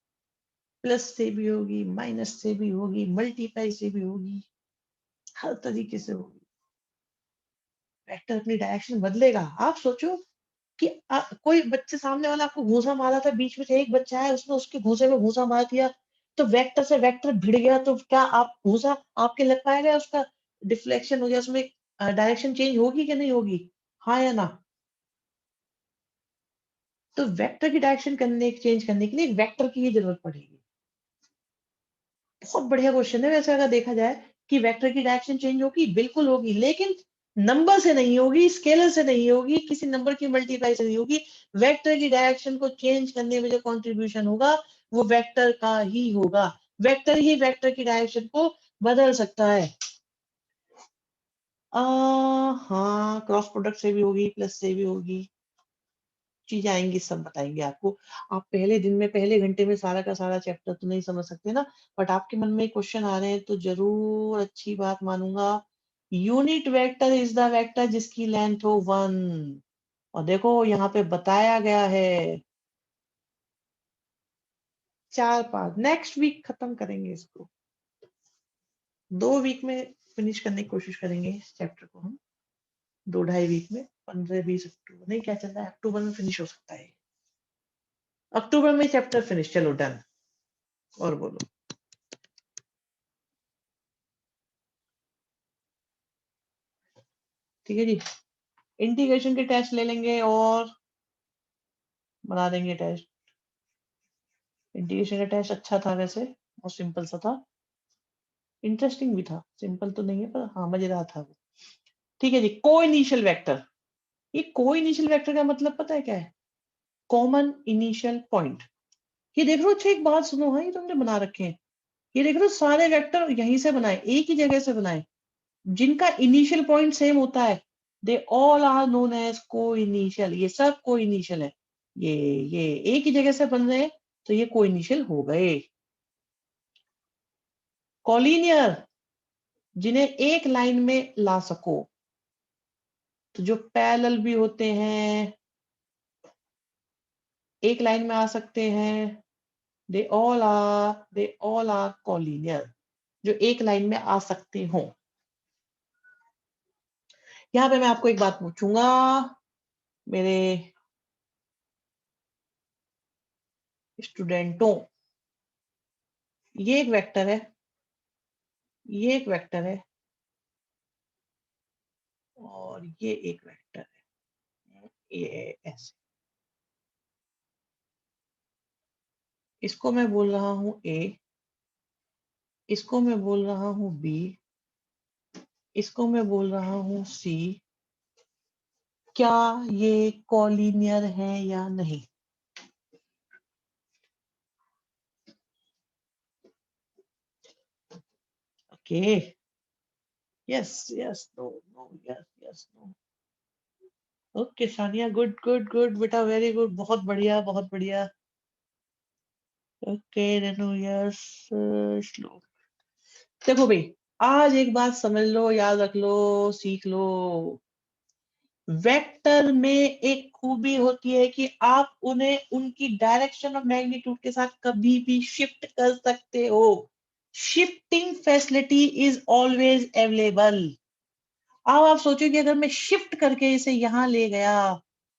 प्लस से भी होगी, माइनस से भी होगी, मल्टीप्लाई से भी होगी, हर तरीके से होगी। वेक्टर अपनी डायरेक्शन बदलेगा। आप सोचो कि कोई बच्चे सामने वाला आपको घूसा मारा था, बीच में से एक बच्चा है, उसने उसके घूसे में घूसा मार दिया, तो वेक्टर से वेक्टर भिड़ गया, तो क्या आप घूसा आपके लग पाएगा, उसका डिफ्लेक्शन हो गया, उसमें डायरेक्शन चेंज होगी कि नहीं होगी? हाँ या ना? तो वेक्टर की डायरेक्शन चेंज करने के लिए एक वेक्टर की ही ज़रूरत पड़ेगी। बहुत बढ़िया क्वेश्चन है वैसे, अगर देखा जाए कि वेक्टर की डायरेक्शन चेंज होगी, बिल्कुल होगी, लेकिन नंबर से नहीं होगी, स्केलर से नहीं होगी, किसी नंबर की मल्टीप्लाई से नहीं होगी। वेक्टर की डायरेक्शन को चेंज करने में जो कंट्रीब्यूशन होगा, वो वेक्टर का ही होगा। वेक्टर ही वेक्टर की डायरेक्शन को बदल सकता है। अ, हाँ, क्रॉस प्रोडक्ट से भी होगी, प्लस से भी होगी। चीज़ें आएँगी, सब बताएँगे आपको। आप पहले दिन में, पहले घंटे में सारा का सारा चैप्टर तो नहीं समझ सकते ना, बट आपके मन में क्वेश्चन आ रहे हैं तो ज़रूर अच्छी बात मानूँगा। Unit vector is the vector जिसकी लेंथ हो 1, और देखो यहाँ पे बताया गया है 4 पार्ट, नेक्स्ट वीक खत्म करेंगे इसको। 2 वीक में फिनिश करने की कोशिश करेंगे इस चैप्टर को हम, 2 ढाई वीक में, 15-20 अक्टूबर नहीं, क्या चल रहा है, अक्टूबर में फिनिश हो सकता है। अक्टूबर में चैप्टर फिनिश, चलो डन। और बोलो। ठीक है जी। इंटीग्रेशन के टेस्ट ले लेंगे और बना देंगे टेस्ट। इंटीग्रेशन का टेस्ट अच्छा था वैसे, बहुत सिंपल सा था, इंटरेस्टिंग भी था, सिंपल तो नहीं है पर हाँ मजेदार था वो। ठीक है जी, को इनिशियल वेक्टर। ये को इनिशियल वेक्टर का मतलब पता है क्या है? Common initial point. ये देख लो, अच्छा एक बात सुनो, हाँ ये तुमने बना रखे हैं, ये देख लो सारे वेक्टर यहीं से बनाए, एक ही जगह से बनाए, जिनका इनिशियल पॉइंट सेम होता है, they all are known as को इनिशियल। ये सब को इनिशियल है, ये एक ही जगह से बन रहे हैं, तो ये को इनिशियल हो गए। कॉलिनियर, जिन्हें एक लाइन में ला सको, तो जो पैरेलल भी होते हैं, एक लाइन में आ सकते हैं, दे ऑल आर कॉलिनियर, जो एक लाइन में आ सकते हो। यहाँ पे मैं आपको एक बात पूछूंगा, मेरे स्टूडेंटों, ये एक वेक्टर है, ये एक वेक्टर है, और ये एक वेक्टर है, ये ऐसे, इसको मैं बोल रहा हूं ए, इसको मैं बोल रहा हूँ बी, इसको मैं बोल रहा हूँ सी। क्या ये कॉलिनियर है या नहीं? Okay, yes yes, no no, yes yes, no. Okay Sania, good good good बेटा, वेरी गुड, बहुत बढ़िया बहुत बढ़िया। Okay Renu, yes, slow. देखो भाई, आज एक बात समझ लो, याद रख लो, सीख लो। वेक्टर में एक खूबी होती है कि आप उन्हें उनकी डायरेक्शन और मैग्नीट्यूड के साथ कभी भी शिफ्ट कर सकते हो। Shifting facility is always available. अब आप सोचो कि अगर मैं शिफ्ट करके इसे यहां ले गया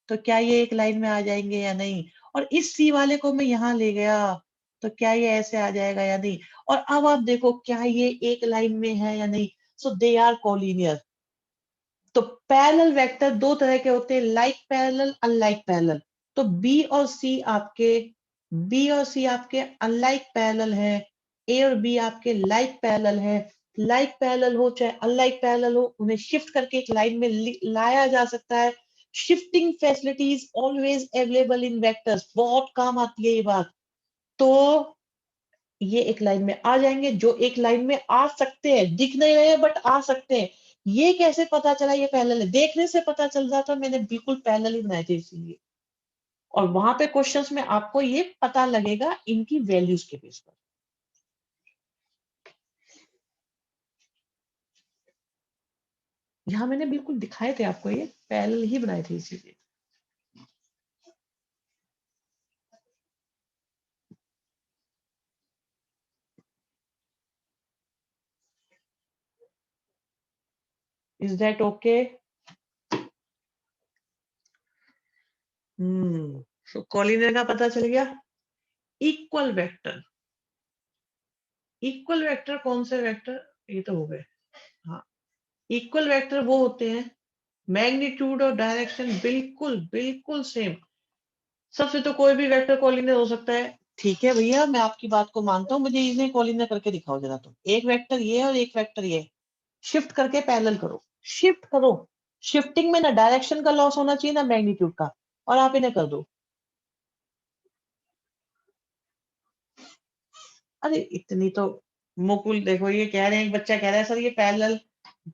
तो क्या ये एक लाइन में आ जाएंगे या नहीं, और इस सी वाले को मैं यहां ले गया तो क्या ये ऐसे आ जाएगा या नहीं। और अब आप देखो क्या ये एक लाइन में है या नहीं। सो दे आर कोलिनियर। तो पैरेलल वेक्टर दो तरह के होते हैं, लाइक पैरेलल, अनलाइक पैरेलल। तो बी और सी आपके अनलाइक पैरेलल है, ए और बी आपके लाइक पैरेलल है। लाइक पैरेलल हो चाहे अनलाइक पैरेलल हो, उन्हें शिफ्ट करके एक लाइन में लाया जा सकता है। Shifting facilities always available in vectors, बहुत काम आती है ये बात। तो ये एक लाइन में आ जाएंगे, जो एक लाइन में आ सकते हैं, दिख नहीं रहे बट आ सकते हैं। ये कैसे पता चला ये पैरेलल है? देखने से पता चल जाता, मैंने बिल्कुल पैरेलल ही बनाए थे इसीलिए। और वहां पे क्वेश्चंस में आपको ये पता लगेगा इनकी वैल्यूज के बेस पर। यहाँ मैंने बिल्कुल दिखाए थे आपको, ये पैरेलल ही बनाए थे इसीलिए। Is that okay? So collinear का पता चल गया। इक्वल वेक्टर, इक्वल वेक्टर कौन से वेक्टर, ये तो हो गए। हाँ, इक्वल वेक्टर वो होते हैं मैग्नीट्यूड और डायरेक्शन बिल्कुल बिल्कुल सेम। सबसे तो कोई भी वेक्टर कॉलिनियर हो सकता है। ठीक है भैया, मैं आपकी बात को मानता हूँ, मुझे इन्हें कॉलिनियर करके दिखाओ जरा। तुम एक वेक्टर ये और एक वेक्टर ये शिफ्ट करके पैरेलल करो, शिफ्ट करो। शिफ्टिंग में ना डायरेक्शन का लॉस होना चाहिए ना मैग्नीट्यूड का, और आप इन्हें कर दो। अरे इतनी तो, मुकुल देखो ये कह रहे हैं, एक बच्चा कह रहा है सर ये पैरेलल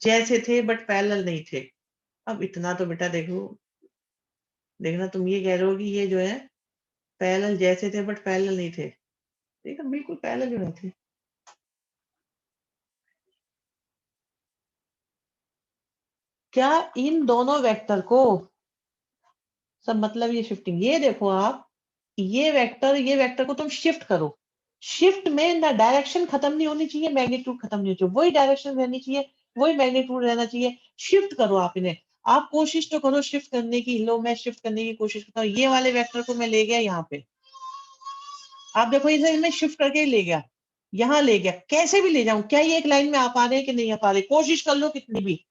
जैसे थे बट पैरेलल नहीं थे। अब इतना तो बेटा देखो, देखना तुम ये कह रहे हो कि ये जो है पैरेलल जैसे थे बट पैरेलल नहीं थे। देखो बिल्कुल पैरेलल जो नहीं थे। क्या इन दोनों वेक्टर को, सब मतलब ये शिफ्टिंग, ये देखो आप, ये वेक्टर को तुम शिफ्ट करो। शिफ्ट में ना डायरेक्शन खत्म नहीं होनी चाहिए, मैग्नीट्यूड खत्म नहीं होनी चाहिए, वही डायरेक्शन रहनी चाहिए, वही मैग्नीट्यूड रहना चाहिए। शिफ्ट करो आप इन्हें। आप कोशिश तो करो शिफ्ट करने की। लो मैं शिफ्ट करने की कोशिश करता हूँ, ये वाले वेक्टर को मैं ले गया यहाँ पे। आप देखो इसे मैं शिफ्ट करके ले गया, यहाँ ले गया, कैसे भी ले जाऊं, क्या ये एक लाइन में आ पा रहे हैं कि नहीं आ पा रहे? कोशिश कर लो कितनी भी।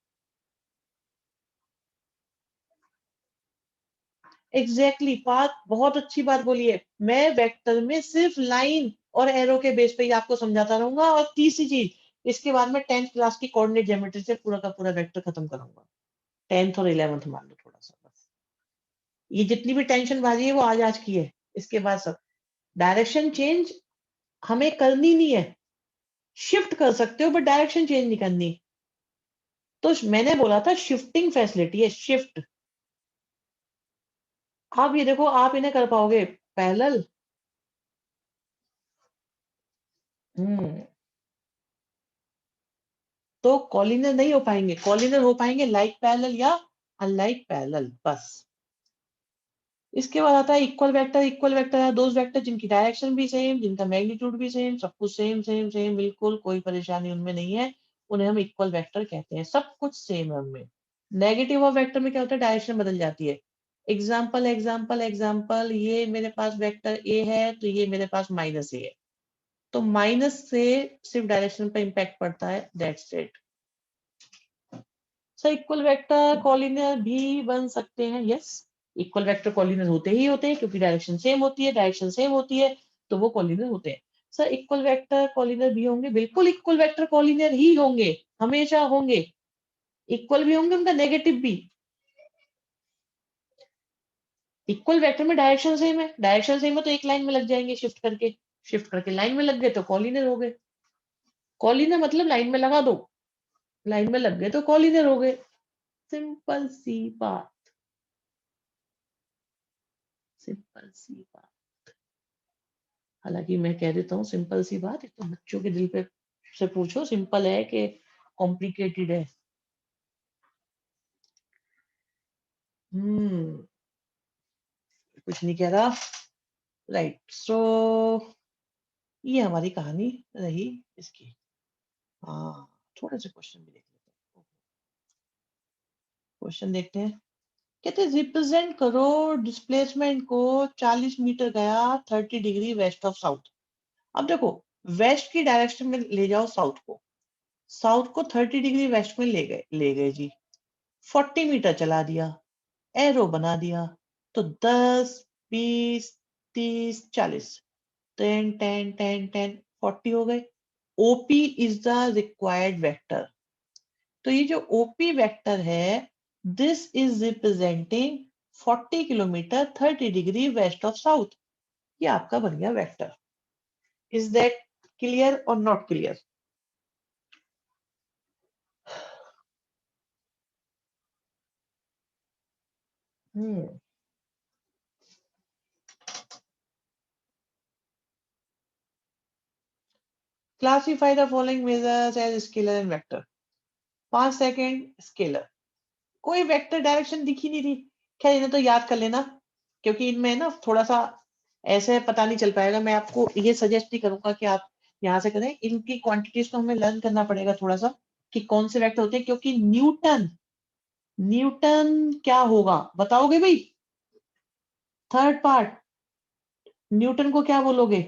एग्जैक्टली बात, बहुत अच्छी बात बोली है। मैं वेक्टर में सिर्फ लाइन और एरो के बेस पे ही आपको समझाता रहूंगा। और तीसरी चीज, इसके बाद में 10th क्लास की कोऑर्डिनेट ज्योमेट्री से पूरा का पूरा वेक्टर खत्म करूंगा। 10th और 11th मान लो थोड़ा सा बस। ये जितनी भी टेंशन बाजी है वो आज आज की है। इसके बाद सब डायरेक्शन चेंज हमें करनी नहीं है। शिफ्ट कर सकते हो बट डायरेक्शन चेंज नहीं करनी। तो मैंने बोला था शिफ्टिंग फैसिलिटी है, शिफ्ट। आप ये देखो, आप इन्हें कर पाओगे पैरेलल। हम्म तो कॉलिनर नहीं हो पाएंगे, कॉलिनर हो पाएंगे लाइक पैरेलल या अनलाइक पैरेलल बस। इसके बाद आता है इक्वल वेक्टर। इक्वल वेक्टर है दोज वेक्टर जिनकी डायरेक्शन भी सेम, जिनका मैग्नीट्यूड भी सेम, सब कुछ सेम सेम सेम, बिल्कुल कोई परेशानी उनमें नहीं है। उन्हें हम इक्वल वेक्टर कहते हैं, सब कुछ सेम है उनमें। नेगेटिव ऑफ वेक्टर में क्या होता है, डायरेक्शन बदल जाती है। एग्जाम्पल एग्जाम्पल एग्जाम्पल, ये मेरे पास वेक्टर ए है तो ये मेरे पास माइनस ए है। तो माइनस से सिर्फ डायरेक्शन पर इंपैक्ट पड़ता है, that's it. Sir equal vector collinear भी बन सकते हैं, यस। इक्वल वेक्टर कॉलिनियर होते ही होते हैं क्योंकि डायरेक्शन सेम होती है, डायरेक्शन सेम होती है तो वो कॉलिनियर होते हैं। सर इक्वल वेक्टर कॉलिनियर भी होंगे, बिल्कुल इक्वल वेक्टर कॉलिनियर ही होंगे, हमेशा होंगे, इक्वल भी होंगे, उनका नेगेटिव भी। इक्वल वेक्टर में डायरेक्शन सेम है, डायरेक्शन सेम है तो एक लाइन में लग जाएंगे, शिफ्ट करके लाइन में लग गए तो कॉलिनियर हो गए। कॉलिनियर मतलब लाइन में लगा दो, लाइन में लग गए तो कॉलिनियर हो गए, सिंपल सी बात, सिंपल सी बात। हालांकि मैं कह देता हूँ सिंपल सी बात, एक तो बच्चों के दिल पे से पूछो सिंपल है कि कॉम्प्लिकेटेड है। हम्म, कुछ नहीं कह रहा। राइट, सो ये हमारी कहानी रही इसकी। हाँ, थोड़े से क्वेश्चन भी देख लेते हैं। क्वेश्चन देखते हैं, कहते रिप्रेजेंट करो डिस्प्लेसमेंट को 40 मीटर गया 30 डिग्री वेस्ट ऑफ साउथ। अब देखो, वेस्ट की डायरेक्शन में ले जाओ साउथ को, साउथ को 30 डिग्री वेस्ट में ले गए जी, 40 मीटर चला दिया, एरो बना दिया, तो 10 20 30 40, 10 10 10 10 40 हो गए। OP is the required vector. तो ये जो ओपी वेक्टर है, this is representing 40 kilometre 30 degree west of south. ये आपका बन गया वेक्टर। इज दैट क्लियर और not clear? Hmm, classify the following measures as scalar and vector. 5 second, scalar, कोई वेक्टर डायरेक्शन दिखी नहीं रही। खैर इन्हें तो याद कर लेना, क्योंकि इनमें ना थोड़ा सा ऐसे पता नहीं चल पाएगा। मैं आपको ये सजेस्ट नहीं करूंगा कि आप यहाँ से करें, इनकी क्वांटिटीज को हमें लर्न करना पड़ेगा थोड़ा सा, कि कौन से वेक्टर होते हैं, क्योंकि न्यूटन, न्यूटन क्या होगा बताओगे भाई? थर्ड पार्ट, न्यूटन को क्या बोलोगे?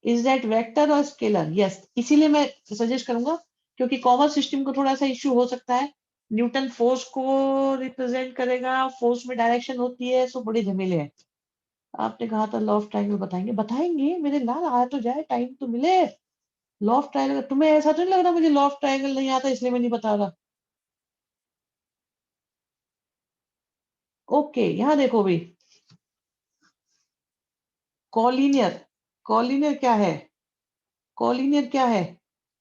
इज दैट वेक्टर और स्केलर? यस, इसीलिए मैं सजेस्ट करूंगा, क्योंकि कॉमन सिस्टम को थोड़ा सा इश्यू हो सकता है। न्यूटन फोर्स को रिप्रेजेंट करेगा, फोर्स में डायरेक्शन होती है, सो बड़े झमेले हैं। आपने कहा था लॉ ऑफ ट्रायंगल बताएंगे, बताएंगे मेरे लाल, आ तो जाए, टाइम तो मिले। लॉ ऑफ ट्रायंगल, तुम्हें ऐसा तो नहीं लग रहा मुझे लॉ ऑफ ट्रायंगल नहीं आता इसलिए मैं नहीं बता रहा? ओके, यहाँ देखो भाई, कॉलिनियर, कॉलिनियर क्या है? कॉलिनियर क्या है?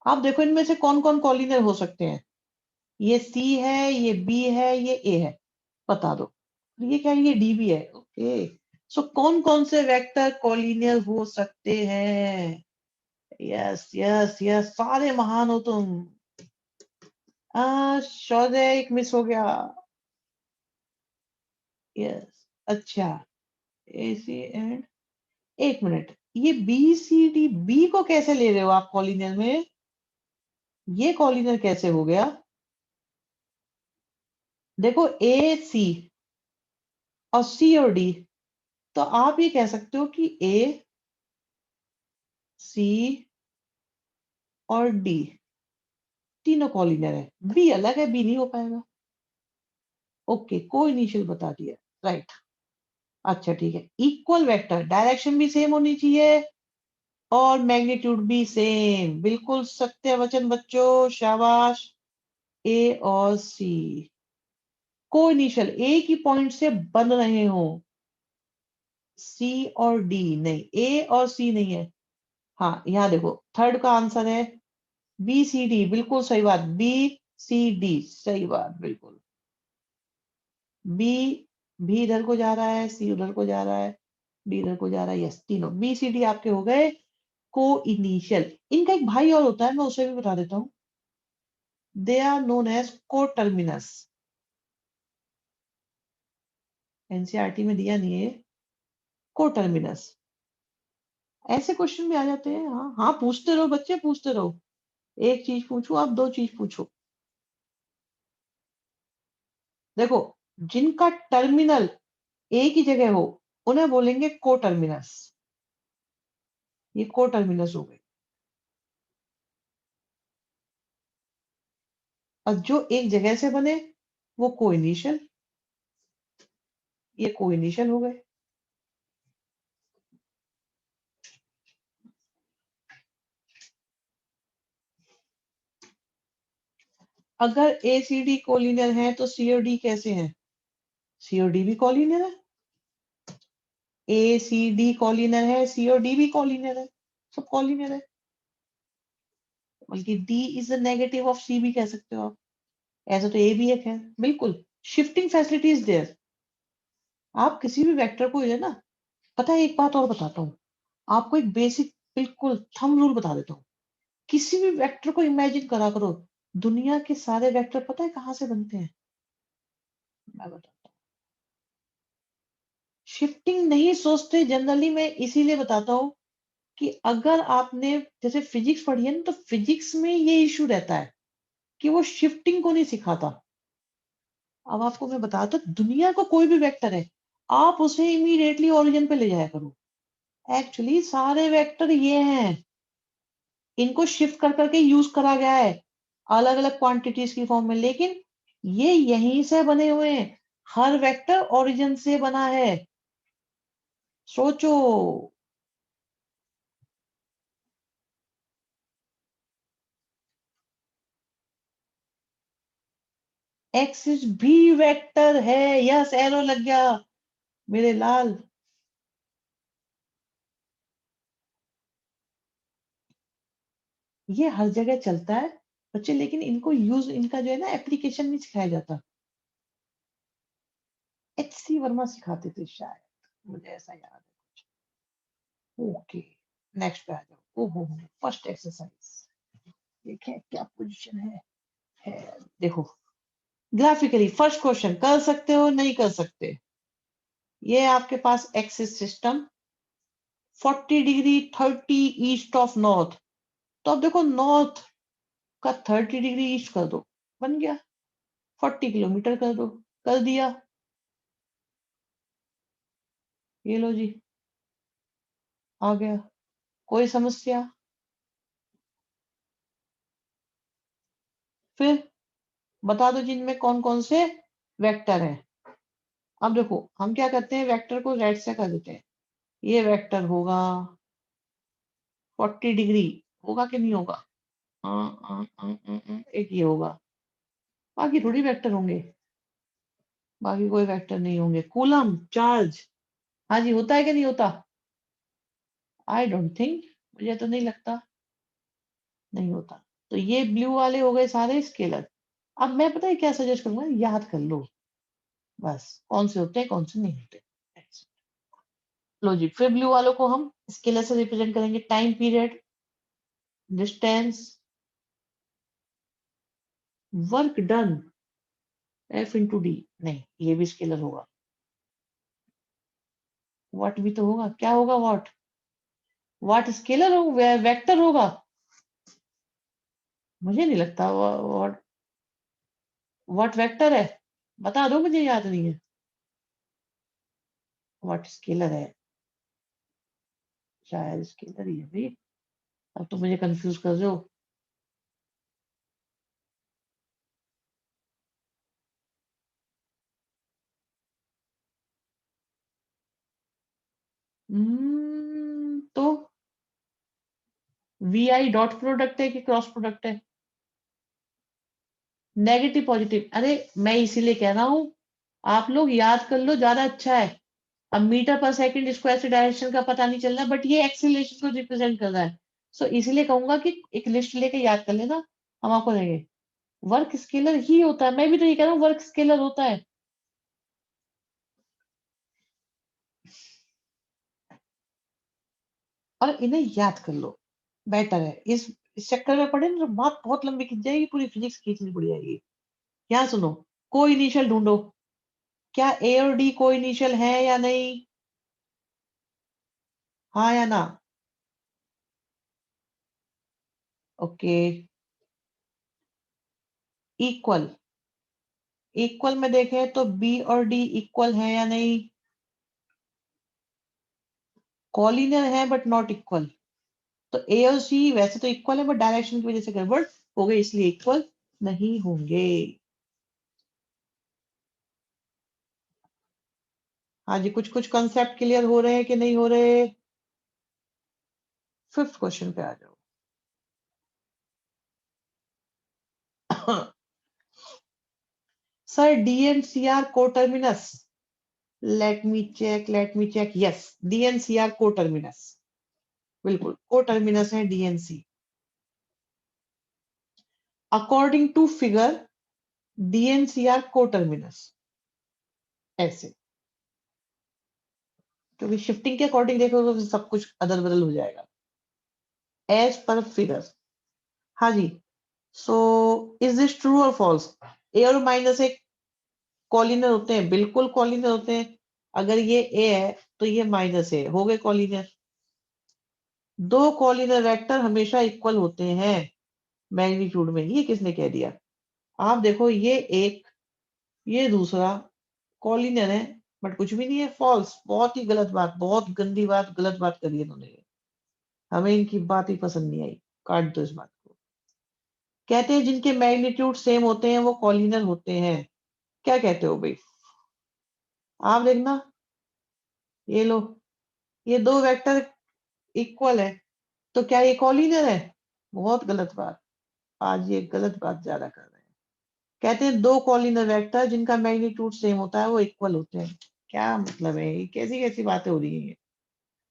आप देखो इनमें से कौन कौन कॉलिनियर हो सकते हैं। ये सी है, ये बी है, ये ए है, बता दो। ये क्या है? ये डी भी है, ओके। सो कौन कौन से वेक्टर कॉलिनियर हो सकते हैं? यस यस यस, सारे महान हो तुम। शौर्य एक मिस हो गया। यस, अच्छा, ए सी एंड, एक मिनट, ये बी सी डी, बी को कैसे ले रहे हो आप कॉलिनियर में? ये कॉलिनियर कैसे हो गया? देखो ए सी और सी और डी, तो आप ये कह सकते हो कि ए सी और डी तीनों कॉलिनियर है, बी अलग है, बी नहीं हो पाएगा। ओके, को इनिशियल बता दिया, राइट। अच्छा ठीक है, इक्वल वेक्टर, डायरेक्शन भी सेम होनी चाहिए और मैग्नीट्यूड भी सेम, बिल्कुल सत्य वचन बच्चों, शाबाश। ए और सी को इनिशियल एक ही पॉइंट से बन रहे हो, सी और डी नहीं, ए और सी नहीं है। हाँ, यहाँ देखो थर्ड का आंसर है बी सी डी, बिल्कुल सही बात, बी सी डी सही बात, बिल्कुल। बी, भी इधर को जा रहा है, सी उधर को जा रहा है, डी इधर को जा रहा है, यस, तीनों बी सी डी आपके हो गए को इनिशियल। इनका एक भाई और होता है, मैं उसे भी बता देता हूँ, दे आर नोन एज को टर्मिनस। एनसीईआरटी में दिया नहीं है, को टर्मिनस। ऐसे क्वेश्चन भी आ जाते हैं, हाँ हाँ, पूछते रहो बच्चे, पूछते रहो। एक चीज पूछो, आप दो चीज पूछो। देखो, जिनका टर्मिनल एक ही जगह हो उन्हें बोलेंगे को टर्मिनस, ये को टर्मिनस हो गए। और जो एक जगह से बने वो को इनिशियल, ये को इनिशियल हो गए। अगर ए सी डी कोलिनियर है तो सी और डी कैसे हैं? सी और डी भी कोलिनियर है, ए सी डी कोलिनियर है, सी और डी भी कोलिनियर है, सब कोलिनियर है। बल्कि d is the negative of c भी कह सकते हो आप। ऐसा तो ए भी एक है, बिल्कुल। Shifting facility is there. आप किसी भी वेक्टर को है ना, पता है एक बात और बताता हूँ आपको, एक बेसिक बिल्कुल थंब रूल बता देता हूँ। किसी भी वेक्टर को इमेजिन करा करो, दुनिया के सारे वेक्टर पता है कहाँ से बनते हैं? मैं बताता हूँ। शिफ्टिंग नहीं सोचते जनरली, मैं इसीलिए बताता हूँ कि अगर आपने जैसे फिजिक्स पढ़ी है ना, तो फिजिक्स में ये इश्यू रहता है कि वो शिफ्टिंग को नहीं सिखाता। अब आपको मैं बताता हूँ, दुनिया को कोई भी वेक्टर है, आप उसे इमीडिएटली ओरिजिन पे ले जाया करो। एक्चुअली सारे वेक्टर ये हैं, इनको शिफ्ट कर करके यूज करा गया है अलग अलग क्वांटिटीज की फॉर्म में, लेकिन ये यहीं से बने हुए हैं। हर वेक्टर ओरिजिन से बना है। सोचो। एक्सिस भी वेक्टर है। यस, एरो लग गया मेरे लाल। ये हर जगह चलता है बच्चे, लेकिन इनको यूज, इनका जो है ना एप्लीकेशन नहीं सिखाया जाता। एच सी वर्मा सिखाते थे शायद, मुझे ऐसा याद है। ओके, नेक्स्ट पे आ जाओ। ओहो, फर्स्ट एक्सरसाइज देखें क्या पोजीशन है देखो। ग्राफिकली फर्स्ट क्वेश्चन कर सकते हो, नहीं कर सकते। ये आपके पास axis system 40 degree 30 east of north. तो अब देखो, नॉर्थ का 30 डिग्री ईस्ट कर दो, बन गया। 40 किलोमीटर कर दो, कर दिया। ये लो जी, आ गया। कोई समस्या? फिर बता दो जिनमें कौन कौन से वेक्टर हैं। अब देखो, हम क्या करते हैं, वेक्टर को राइट से कर देते हैं। ये वेक्टर होगा 40 डिग्री, होगा कि नहीं होगा? एक ये होगा, बाकी थोड़ी वेक्टर होंगे। बाकी कोई वेक्टर नहीं होंगे। कूलम चार्ज, हाँ जी, होता है कि नहीं होता? आई डोंट थिंक, मुझे तो नहीं लगता, नहीं होता। तो ये ब्लू वाले हो गए सारे स्केलर। अब मैं पता है क्या सजेस्ट करूंगा, याद कर लो बस, कौन से होते हैं कौन से नहीं होते। लो जी, फिर ब्लू वालों को हम स्केलर से रिप्रेजेंट करेंगे। Time period, distance, work done, F into D. नहीं, ये भी स्केलर होगा। व्हाट भी तो होगा। क्या होगा व्हाट? व्हाट स्केलर हो, वेक्टर होगा? मुझे नहीं लगता व्हाट, व्हाट वेक्टर है। बता दो, मुझे याद नहीं है। व्हाट स्केलर है, शायद स्केलर ही है भाई। अब तो मुझे कंफ्यूज कर रहे हो। तो वी आई डॉट प्रोडक्ट है कि क्रॉस प्रोडक्ट है? नेगेटिव पॉजिटिव, अरे मैं इसीलिए कह रहा हूं, आप लोग याद कर लो, ज्यादा अच्छा है। अब मीटर पर सेकंड स्क्वायर से डायरेक्शन का पता नहीं चल रहा, बट ये एक्सीलरेशन को रिप्रेजेंट कर रहा है। सो इसीलिए कहूंगा कि एक लिस्ट लेके याद कर लेना, हम आपको देंगे। वर्क स्केलर ही होता है, मैं भी तो ये कह रहा हूँ वर्क स्केलर होता है। और इन्हें याद कर लो, बेटर है। इस चक्कर में पड़े ना तो बात बहुत लंबी खिंच जाएगी, पूरी फिजिक्स खींचनी पड़ जाएगी। यहाँ सुनो, को इनिशियल ढूंढो। क्या ए और डी को इनिशियल है या नहीं? हाँ या ना? ओके। इक्वल, इक्वल में देखें तो बी और डी इक्वल है या नहीं? कॉलिनियर है बट नॉट इक्वल। तो ए और सी वैसे तो इक्वल है, बट डायरेक्शन की वजह से गड़बड़ हो गई, इसलिए इक्वल नहीं होंगे। हाँ जी, कुछ कुछ कंसेप्ट क्लियर हो रहे हैं कि नहीं हो रहे? फिफ्थ क्वेश्चन पे आ जाओ। Sir DNCR coterminous, let me check, yes, DNCR coterminous, बिल्कुल कोटर्मिनस है DNC। According to figure DNCR coterminous, ऐसे, क्योंकि शिफ्टिंग के अकॉर्डिंग देखो तो सब कुछ अदल बदल हो जाएगा। एज पर फिगर, हाँ जी। सो इज दिस ट्रू और फॉल्स? ए और माइनस एक कॉलिनर होते हैं, बिल्कुल कॉलिनर होते हैं। अगर ये ए है तो ये माइनस ए हो गए कॉलिनर। दो कॉलिनर वेक्टर हमेशा इक्वल होते हैं मैग्नीट्यूड में, ये किसने कह दिया? आप देखो, ये एक, ये दूसरा कॉलिनर है, बट कुछ भी नहीं है, फॉल्स। बहुत ही गलत बात, बहुत गंदी बात, गलत बात करी है इन्होंने। हमें इनकी बात ही पसंद नहीं आई, काट दो इस बात को। कहते हैं जिनके मैग्नीट्यूड सेम होते हैं वो कॉलिनर होते हैं। क्या कहते हो भाई? आप देखना, ये लो, ये दो वेक्टर इक्वल है, तो क्या ये कॉलिनर है? बहुत गलत बात, आज ये गलत बात ज्यादा कर रहे हैं। कहते हैं दो कॉलिनर वेक्टर जिनका मैग्नीट्यूड सेम होता है वो इक्वल होते हैं। क्या मतलब है? ये कैसी कैसी बातें हो रही हैं ये?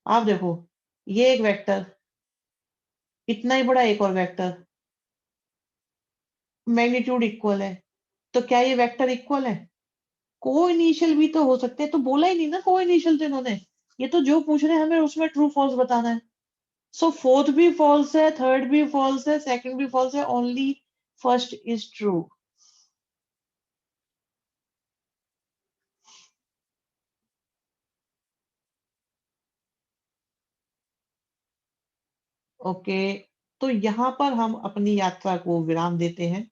आप देखो, ये एक वेक्टर, इतना ही बड़ा एक और वेक्टर, मैग्नीट्यूड इक्वल है, तो क्या ये वेक्टर इक्वल है? को इनिशियल भी तो हो सकते हैं, तो बोला ही नहीं ना को इनिशियल तो इन्होंने। ये तो जो पूछ रहे हैं हमें उसमें ट्रू फॉल्स बताना है। सो फोर्थ भी फॉल्स है, थर्ड भी फॉल्स है, सेकंड भी फॉल्स है, only first is true. Okay, तो यहाँ पर हम अपनी यात्रा को विराम देते हैं।